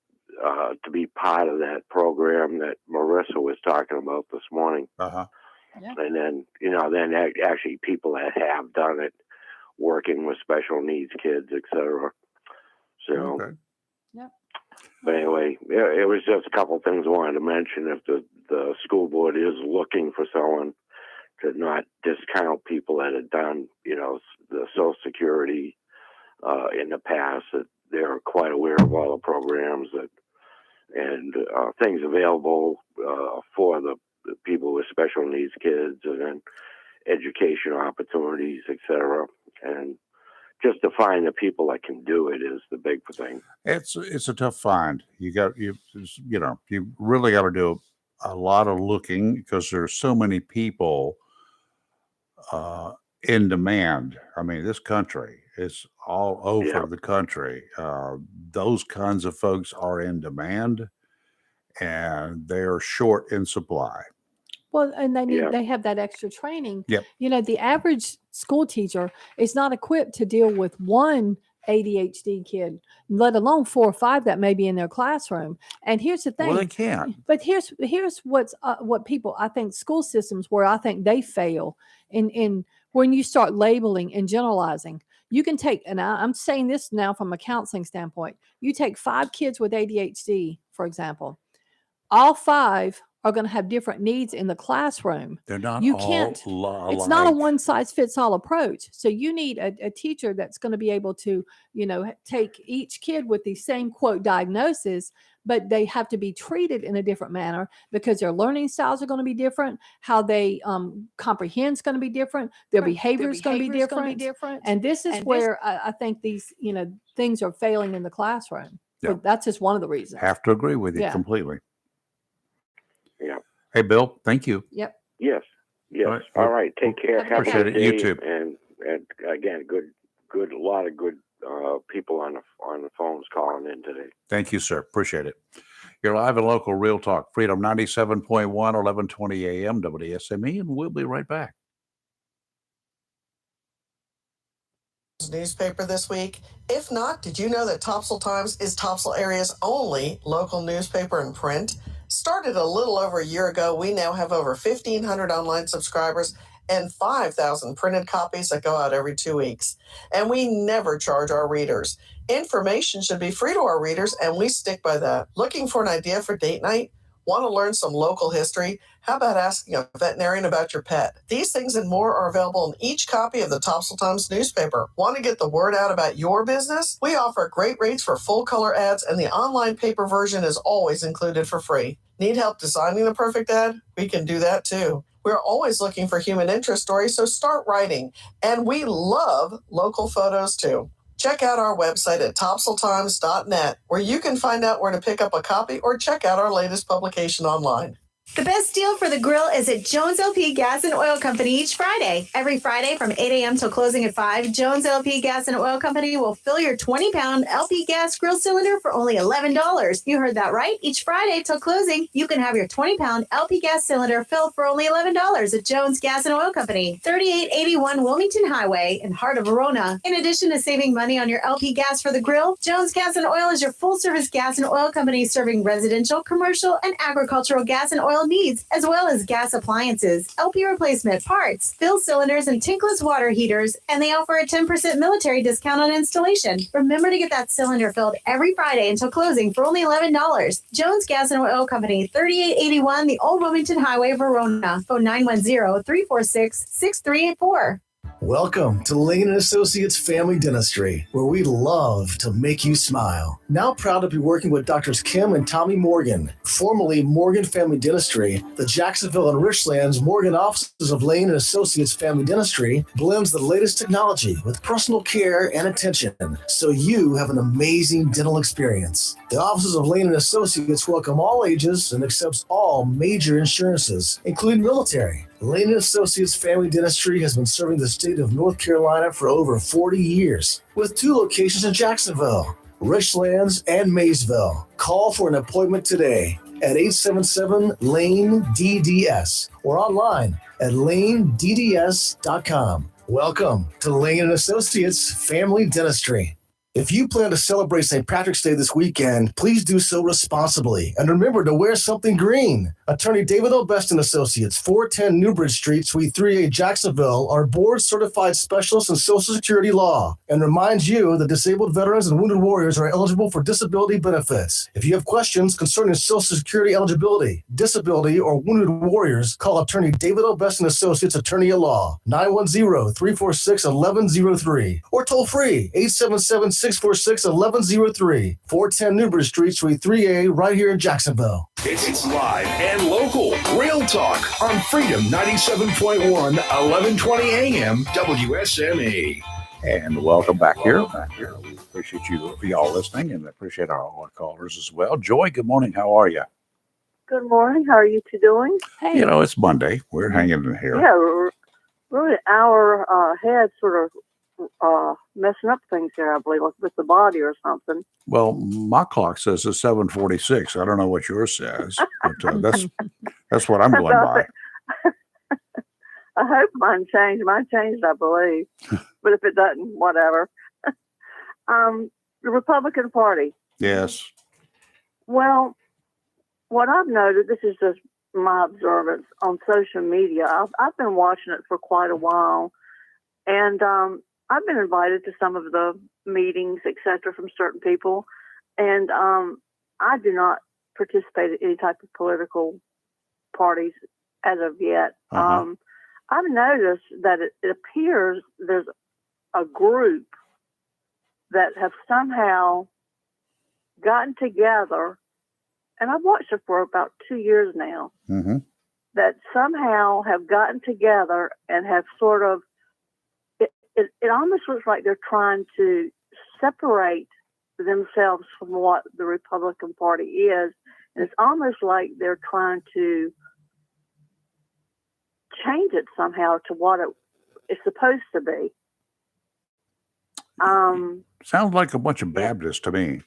to be part of that program that Marissa was talking about this morning. Uh-huh. Yeah. And then, then actually people that have done it, working with special needs kids, etc. So, okay. Yep. But anyway, it was just a couple of things I wanted to mention. If the school board is looking for someone, to not discount people that have done, the Social Security in the past, that they're quite aware of all the programs and things available for the people with special needs kids, and then educational opportunities, etc. And just to find the people that can do it is the big thing. It's a tough find. You really got to do a lot of looking, because there's so many people in demand. I mean, this country is all over the country. Those kinds of folks are in demand, and they're short in supply. Well, and they have that extra training. Yep. The average school teacher is not equipped to deal with one ADHD kid, let alone 4 or 5 that may be in their classroom. And here's the thing. Well, they can't. But here's what people, I think, school systems where I think they fail in when you start labeling and generalizing. You can take, and I'm saying this now from a counseling standpoint, you take 5 kids with ADHD, for example, all 5 are going to have different needs in the classroom. They're not You all can't. alike. It's not a one size fits all approach. So you need a teacher that's going to be able to, take each kid with the same quote diagnosis, but they have to be treated in a different manner because their learning styles are going to be different. How they comprehend is going to be different. Their behavior is going to be different. And this is where I think these, things are failing in the classroom. Yeah. So that's just one of the reasons. Have to agree with you Yeah. completely. Yeah. Hey, Bill, thank you. Yep. Yes. All right. Take care. Have a Appreciate good it. You day. too. And again, good, a lot of good people on the phones calling in today. Thank you, sir. Appreciate it. You're live and local Real Talk, Freedom 97.1, 1120 AM, WSME, and we'll be right back. Newspaper this week? If not, did you know that Topsail Times is Topsail area's only local newspaper in print? Started a little over a year ago, we now have over 1,500 online subscribers and 5,000 printed copies that go out every 2 weeks. And we never charge our readers. Information should be free to our readers, and we stick by that. Looking for an idea for date night? Want to learn some local history? How about asking a veterinarian about your pet? These things and more are available in each copy of the Topsail Times newspaper. Want to get the word out about your business? We offer great rates for full color ads, and the online paper version is always included for free. Need help designing the perfect ad? We can do that too. We're always looking for human interest stories, so start writing. And we love local photos too. Check out our website at topsailtimes.net, where you can find out where to pick up a copy or check out our latest publication online. The best deal for the grill is at Jones LP Gas and Oil Company each Friday. Every Friday from 8 a.m. till closing at 5, Jones LP Gas and Oil Company will fill your 20-pound LP gas grill cylinder for only $11. You heard that right. Each Friday till closing, you can have your 20-pound LP gas cylinder filled for only $11 at Jones Gas and Oil Company, 3881 Wilmington Highway in heart of Verona. In addition to saving money on your LP gas for the grill, Jones Gas and Oil is your full-service gas and oil company serving residential, commercial, and agricultural gas and oil needs, as well as gas appliances, LP replacement parts, fill cylinders, and tankless water heaters, and they offer a 10% military discount on installation. Remember to get that cylinder filled every Friday until closing for only $11. Jones Gas and Oil Company, 3881 the Old Wilmington Highway, Verona. Phone 910-346-6384. Welcome to Lane & Associates Family Dentistry, where we love to make you smile. Now proud to be working with Drs. Kim and Tommy Morgan, formerly Morgan Family Dentistry. The Jacksonville and Richlands Morgan offices of Lane & Associates Family Dentistry blends the latest technology with personal care and attention, so you have an amazing dental experience. The offices of Lane & Associates welcome all ages and accepts all major insurances, including military. Lane & Associates Family Dentistry has been serving the state of North Carolina for over 40 years, with 2 locations in Jacksonville, Richlands, and Maysville. Call for an appointment today at 877-LANE-DDS or online at lanedds.com. Welcome to Lane & Associates Family Dentistry. If you plan to celebrate St. Patrick's Day this weekend, please do so responsibly. And remember to wear something green. Attorney David O. Best & Associates, 410 Newbridge Street, Suite 3A, Jacksonville, are board-certified specialists in Social Security law and reminds you that disabled veterans and wounded warriors are eligible for disability benefits. If you have questions concerning Social Security eligibility, disability, or wounded warriors, call Attorney David O. Best & Associates, Attorney at Law, 910-346-1103, or toll free, 877-646-1103, 410 Newbridge Street, Suite 3A, right here in Jacksonville. It's live and local. Real talk on Freedom 97.1, 1120 AM, WSME. And welcome back here. We appreciate y'all listening, and appreciate our callers as well. Joy, good morning. How are you? Good morning. How are you two doing? Hey. You know, it's Monday. We're hanging in here. Yeah, really an hour ahead, sort of messing up things here, I believe, like with the body or something. Well, my clock says it's 7:46. I don't know what yours says, but that's what I'm going by. I hope mine changed. Mine changed, I believe. But if it doesn't, whatever. The Republican Party. Yes. Well, what I've noted, this is just my observance on social media. I've been watching it for quite a while, and I've been invited to some of the meetings, etc., from certain people, and I do not participate in any type of political parties as of yet. I've noticed that it appears there's a group that have somehow gotten together, and I've watched it for about 2 years now, that somehow have gotten together and have sort of, it almost looks like they're trying to separate themselves from what the Republican Party is. And it's almost like they're trying to change it somehow to what it's supposed to be. Sounds like a bunch of Baptists to me.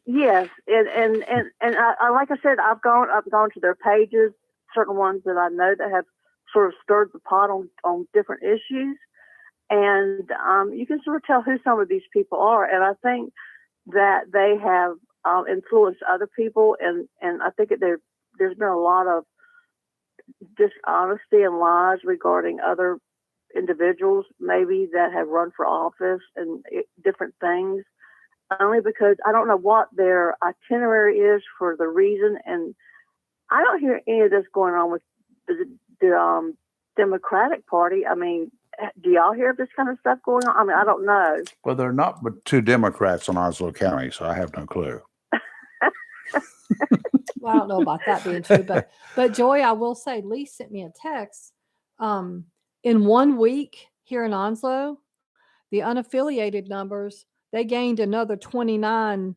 Yes, and I, like I said, I've gone to their pages, certain ones that I know that have sort of stirred the pot on different issues. And you can sort of tell who some of these people are. And I think that they have influenced other people. And I think there's been a lot of dishonesty and lies regarding other individuals, maybe that have run for office and different things. Only because I don't know what their itinerary is for the reason. And I don't hear any of this going on with the Democratic Party. I mean, do y'all hear this kind of stuff going on? I mean, I don't know. Well, there are not but 2 Democrats in Onslow County, so I have no clue. Well, I don't know about that being true, but Joy, I will say, Lee sent me a text. In 1 week here in Onslow, the unaffiliated numbers, they gained another 29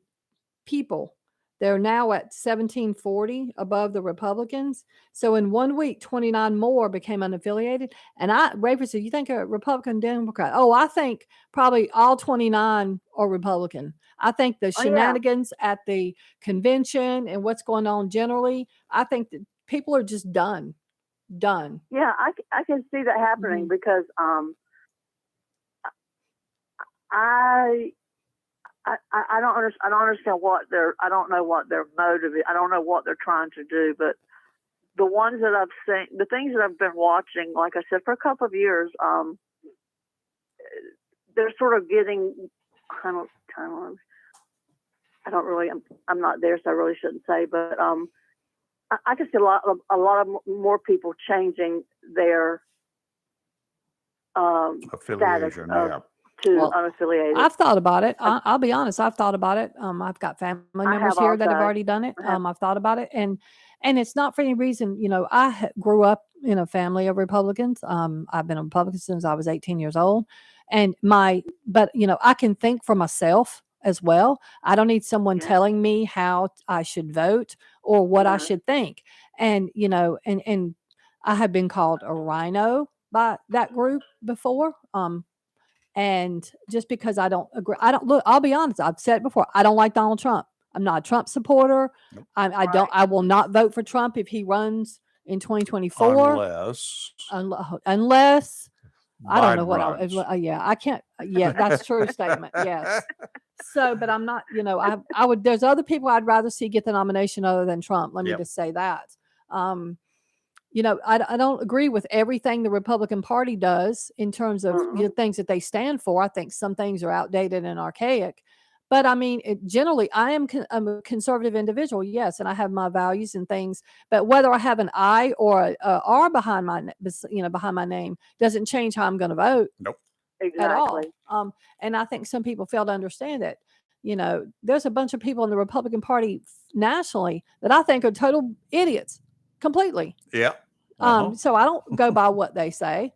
people. They're now at 1740 above the Republicans. So in 1 week, 29 more became unaffiliated. And Rayford said, you think a Republican, Democrat? Oh, I think probably all 29 are Republican. I think the shenanigans at the convention and what's going on generally, I think that people are just done. Yeah, I can see that happening because I don't understand I don't know what their motive is. I don't know what they're trying to do, but the ones that I've seen, the things that I've been watching, like I said, for a couple of years, they're sort of getting I'm not there, so I really shouldn't say, but I can see a lot of more people changing their affiliation. To unaffiliated. I've thought about it. I'll be honest. I've thought about it. I've got family members here that have already done it. I've thought about it, and it's not for any reason. You know, I grew up in a family of Republicans. I've been a Republican since I was 18 years old, but you know, I can think for myself as well. I don't need someone telling me how I should vote or what I should think. And you know, and I have been called a rhino by that group before. And just because I don't agree, I'll be honest. I've said it before. I don't like Donald Trump. I'm not a Trump supporter. Nope. I will not vote for Trump if he runs in 2024. Unless I don't know Biden what runs. I can't. Yeah, that's a true statement. Yes. So, but I'm not, I would, there's other people I'd rather see get the nomination other than Trump. Let me just say that. I don't agree with everything the Republican Party does in terms of things that they stand for. I think some things are outdated and archaic. But I mean, generally, I'm a conservative individual, yes, and I have my values and things. But whether I have an I or a R behind my, behind my name doesn't change how I'm going to vote. Nope. Exactly. At all. And I think some people fail to understand that. There's a bunch of people in the Republican Party nationally that I think are total idiots, completely. Yeah. So I don't go by what they say,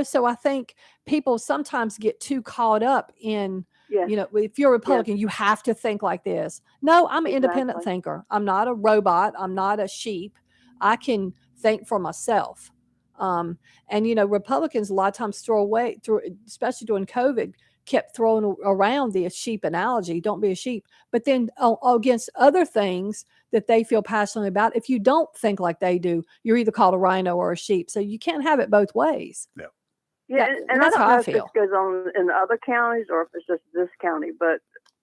So I think people sometimes get too caught up in. Yes. If you're a Republican, you have to think like this. No, I'm an independent thinker. I'm not a robot. I'm not a sheep. I can think for myself. And Republicans a lot of times especially during COVID, kept throwing around the sheep analogy. Don't be a sheep. But then against other things that they feel passionately about, if you don't think like they do, you're either called a rhino or a sheep. So you can't have it both ways. Yeah. Yeah, and that's I don't how know I if feel. this goes on in the other counties or if it's just this county, but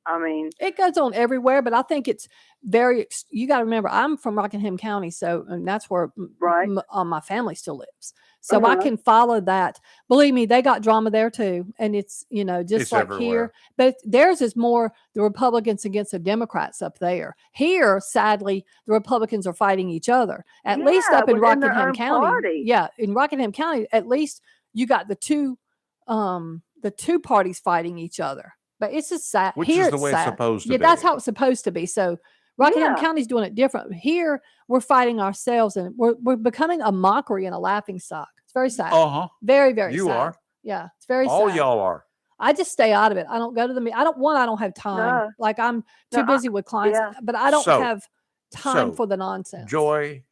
I mean, it goes on everywhere. But I think it's you got to remember, I'm from Rockingham County, and that's where my family still lives. So I can follow that. Believe me, they got drama there too, and it's just it's like everywhere. Here. But theirs is more the Republicans against the Democrats up there. Here, sadly, the Republicans are fighting each other. At least up in Rockingham County, in Rockingham County, at least you got the two parties fighting each other. But it's just sad. Which Here is the it's way sad. it's supposed to be. That's how it's supposed to be. So Rockingham County's doing it different. Here we're fighting ourselves, and we're becoming a mockery and a laughing stock. It's very sad. Very, very sad. You are. Yeah, it's very All sad. y'all are. I just stay out of it. I don't go to the meeting. I don't have time. No. Like I'm too busy with clients, but I don't have time for the nonsense. Joy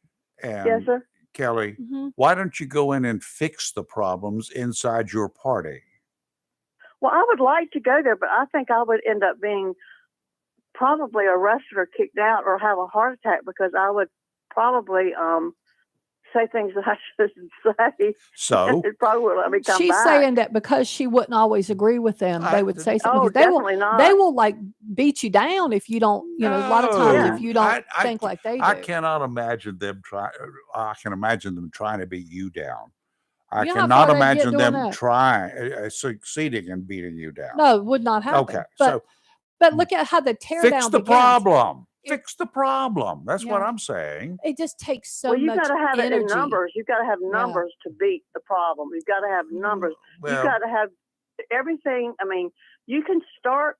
and Kelly, why don't you go in and fix the problems inside your party? Well, I would like to go there, but I think I would end up being probably arrested or kicked out or have a heart attack because I would probably say things that I shouldn't say. So it probably would let me come She's back. saying that because she wouldn't always agree with them, they would say something. Oh, definitely not. They will like beat you down if you don't. A lot of times if you don't think like they do. I cannot imagine them trying. I can imagine them trying to beat you down. I cannot imagine them succeeding in beating you down. No, it would not happen. Okay, but look at how the teardown fix the problem. Fix the problem. That's what I'm saying. It just takes so much you got to have energy. it in numbers. You've got to have numbers to beat the problem. You've got to have numbers. Well, You've got to have everything. I mean, you can start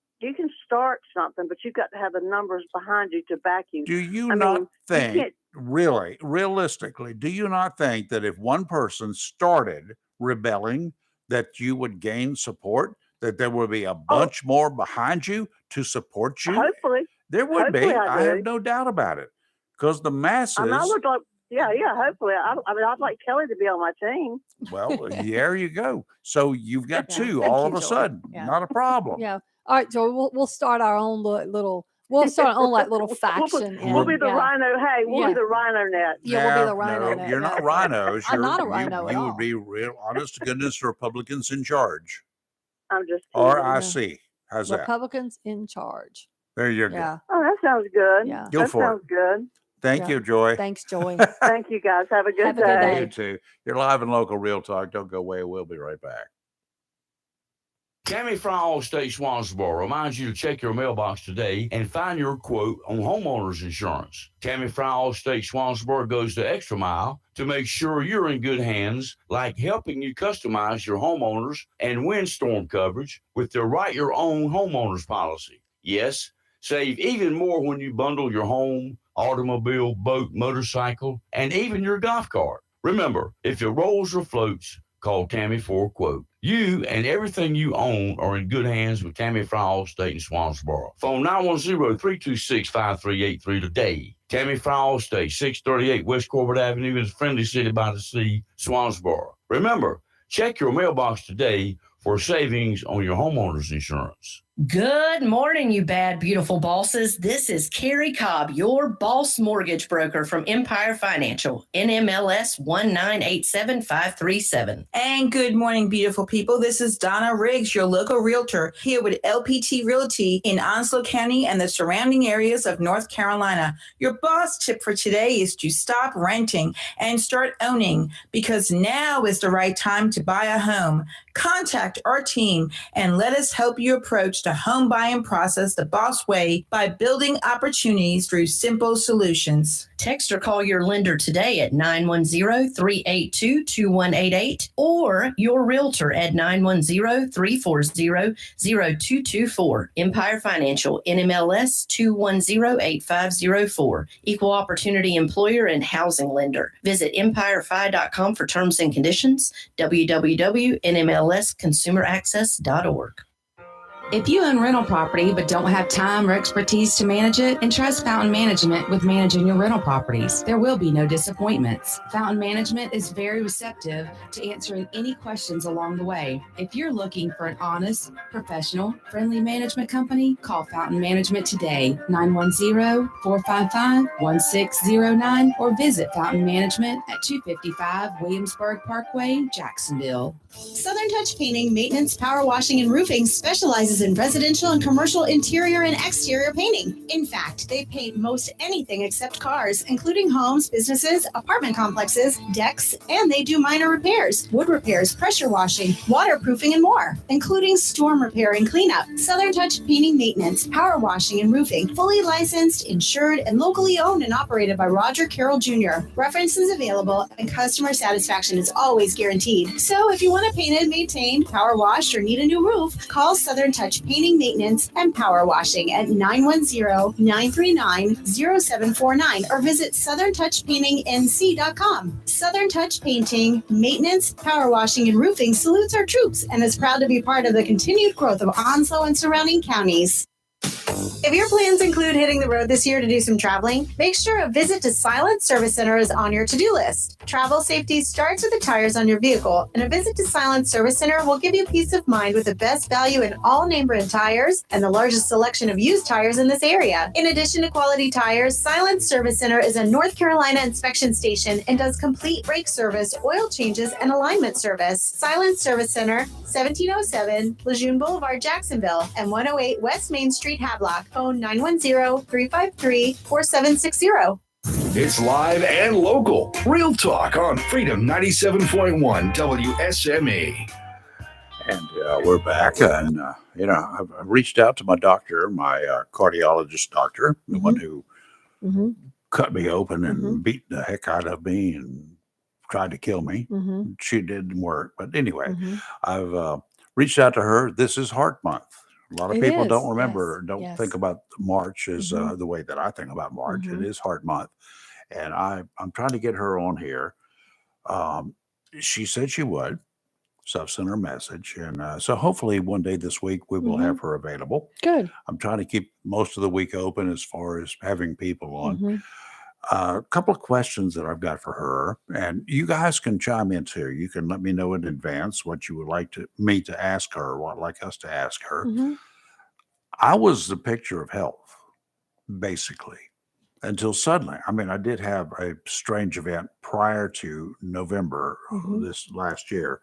something, but you've got to have the numbers behind you to back you. Do you not think, realistically, do you not think that if one person started rebelling, that you would gain support, that there would be a bunch more behind you to support you? Hopefully. There would be. I have do. no doubt about it. Because the masses. I would like, hopefully. I'd like Kelly to be on my team. Well, there you go. So you've got two all of a sudden. Not a problem. Yeah. All right, Joy, we'll start our own little. We'll start our own little faction. We'll be the rhino. Hey, we'll be the rhino net. Yeah, we'll be the rhino net. You're not rhinos. I'm not a rhino at You all. would be real, honest to goodness, Republicans in charge. I'm just RIC. How's that? Republicans in charge. There you go. Yeah. Oh, that sounds good. Yeah. Go for it. Sounds good. Thank you, Joy. Thanks, Joy. Thank you, guys. Have a good day. You too. You're live and local Real Talk. Don't go away. We'll be right back. Tammy Fry Allstate Swansboro reminds you to check your mailbox today and find your quote on homeowners insurance. Tammy Fry Allstate Swansboro goes the extra mile to make sure you're in good hands, like helping you customize your homeowners and windstorm coverage with their Write Your Own homeowners policy. Yes, save even more when you bundle your home, automobile, boat, motorcycle, and even your golf cart. Remember, if it rolls or floats, call Tammy for a quote. You and everything you own are in good hands with Tammy Fry Allstate in Swansboro. Phone 910-326-5383 today. Tammy Fry Allstate, 638 West Corbett Avenue in the friendly city by the sea, Swansboro. Remember, check your mailbox today for savings on your homeowner's insurance. Good morning, you bad, beautiful bosses. This is Carrie Cobb, your boss mortgage broker from Empire Financial, NMLS 1987537. And good morning, beautiful people. This is Donna Riggs, your local realtor, here with LPT Realty in Onslow County and the surrounding areas of North Carolina. Your boss tip for today is to stop renting and start owning, because now is the right time to buy a home. Contact our team and let us help you approach the home buying process the boss way by building opportunities through simple solutions. Text or call your lender today at 910-382-2188 or your realtor at 910-340-0224. Empire Financial, NMLS 2108504. Equal Opportunity Employer and Housing Lender. Visit empirefi.com for terms and conditions. www.nmlsconsumeraccess.org. If you own rental property but don't have time or expertise to manage it, entrust Fountain Management with managing your rental properties. There will be no disappointments. Fountain Management is very receptive to answering any questions along the way. If you're looking for an honest, professional, friendly management company, call Fountain Management today, 910-455-1609, or visit Fountain Management at 255 Williamsburg Parkway, Jacksonville. Southern Touch Painting, Maintenance, Power Washing, and Roofing specializes in residential and commercial interior and exterior painting. In fact, they paint most anything except cars, including homes, businesses, apartment complexes, decks, and they do minor repairs, wood repairs, pressure washing, waterproofing, and more, including storm repair and cleanup. Southern Touch Painting, Maintenance, Power Washing, and Roofing, fully licensed, insured, and locally owned and operated by Roger Carroll Jr. References available, and customer satisfaction is always guaranteed. So if you want it painted, maintained, power washed, or need a new roof, call Southern Touch Painting, Maintenance, and Power Washing at 910-939-0749 or visit southerntouchpaintingnc.com. Southern Touch Painting, Maintenance, Power Washing, and Roofing salutes our troops and is proud to be part of the continued growth of Onslow and surrounding counties. If your plans include hitting the road this year to do some traveling, make sure a visit to Silent Service Center is on your to-do list. Travel safety starts with the tires on your vehicle, and a visit to Silent Service Center will give you peace of mind with the best value in all name brand tires and the largest selection of used tires in this area. In addition to quality tires, Silent Service Center is a North Carolina inspection station and does complete brake service, oil changes, and alignment service. Silent Service Center, 1707 Lejeune Boulevard, Jacksonville, and 108 West Main Street, Havelock. Phone 910-353-4760. It's live and local. Real Talk on Freedom 97.1 WSME. And we're back. And, I've reached out to my doctor, my cardiologist doctor, the one who cut me open and beat the heck out of me and tried to kill me. She didn't work. But anyway, I've reached out to her. This is Heart Month. A lot of people don't remember, don't think about March as the way that I think about March. It is Heart Month. And I'm trying to get her on here. She said she would. So I've sent her a message. And so hopefully one day this week we will have her available. Good. I'm trying to keep most of the week open as far as having people on. A couple of questions that I've got for her, and you guys can chime in too. You can let me know in advance what you would like me to ask her, what like us to ask her. I was the picture of health, basically, until suddenly. I mean, I did have a strange event prior to November this last year,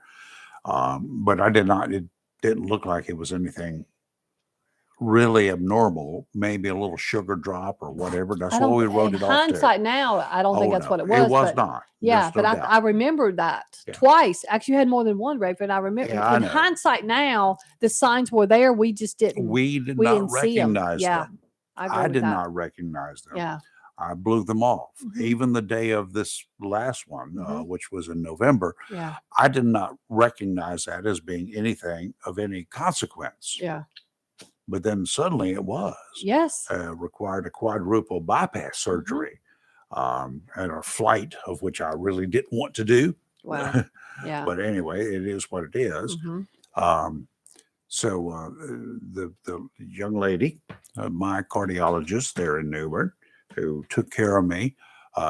but I did not. It didn't look like it was anything really abnormal, maybe a little sugar drop or whatever. That's why we wrote it off. Hindsight now, I don't think that's what it was. It was not. Yeah, but I remember that twice. Actually, you had more than one, Rafe, and I remember. In hindsight now, the signs were there. We just didn't. We did not recognize them. I did not recognize them. Yeah. I blew them off. Even the day of this last one, which was in November, I did not recognize that as being anything of any consequence. Yeah. But then suddenly it was. Yes. Required a quadruple bypass surgery and a flight of which I really didn't want to do. Wow. Yeah. But anyway, it is what it is. So the young lady, my cardiologist there in Newbern, who took care of me,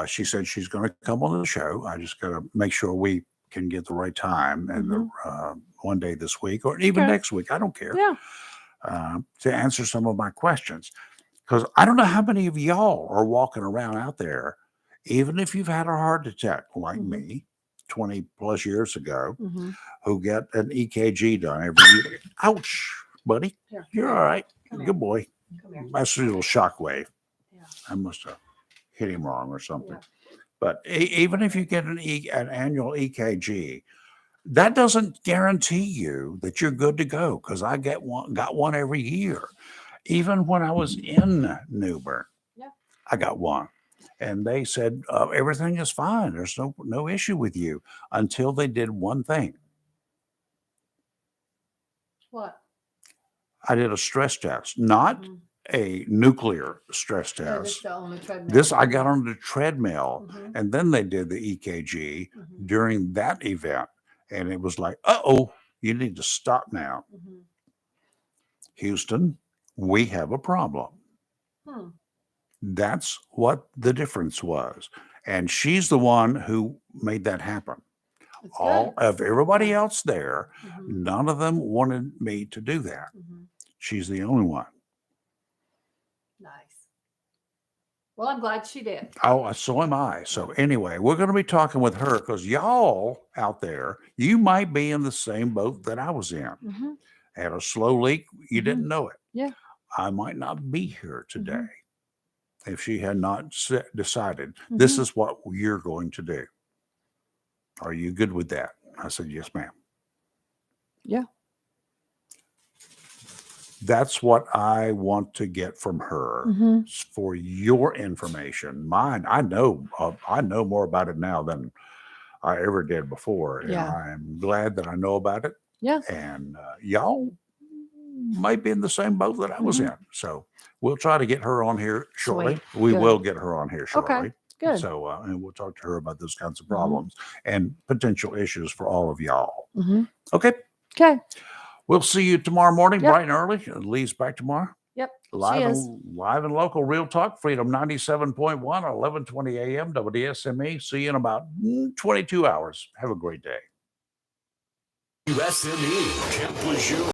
she said she's going to come on the show. I just got to make sure we can get the right time and one day this week or even next week. I don't care. Yeah. to answer some of my questions. Because I don't know how many of y'all are walking around out there, even if you've had a heart attack like me 20 plus years ago, who get an EKG done every year. Ouch, buddy. You're all right. Good boy. That's a little shock wave. I must have hit him wrong or something. But even if you get an annual EKG, that doesn't guarantee you that you're good to go, because I got one every year. Even when I was in Newbern, I got one. And they said, everything is fine. There's no issue with you, until they did one thing. What? I did a stress test, not a nuclear stress test. On the treadmill. This, I got on the treadmill, and then they did the EKG during that event. And it was like, uh-oh, you need to stop now. Houston, we have a problem. That's what the difference was. And she's the one who made that happen. All of everybody else there, none of them wanted me to do that. She's the only one. Nice. Well, I'm glad she did. Oh, so am I. So anyway, we're going to be talking with her, because y'all out there, you might be in the same boat that I was in. Had a slow leak, you didn't know it. Yeah. I might not be here today if she had not decided this is what you're going to do. Are you good with that? I said, yes, ma'am. Yeah. That's what I want to get from her for your information. Mine, I know more about it now than I ever did before. And I'm glad that I know about it. Yeah. And y'all might be in the same boat that I was in. So we'll try to get her on here shortly. Sweet. We Good. will get her on here shortly. Okay. Good. So, and we'll talk to her about those kinds of problems and potential issues for all of y'all. Okay. Okay. We'll see you tomorrow morning, Yep. bright and early. Lee's back tomorrow. Yep. Live She is. and local, Real Talk, Freedom 97.1, 1120 a.m., WSME. See you in about 22 hours. Have a great day. WSME, Camp Lejeune.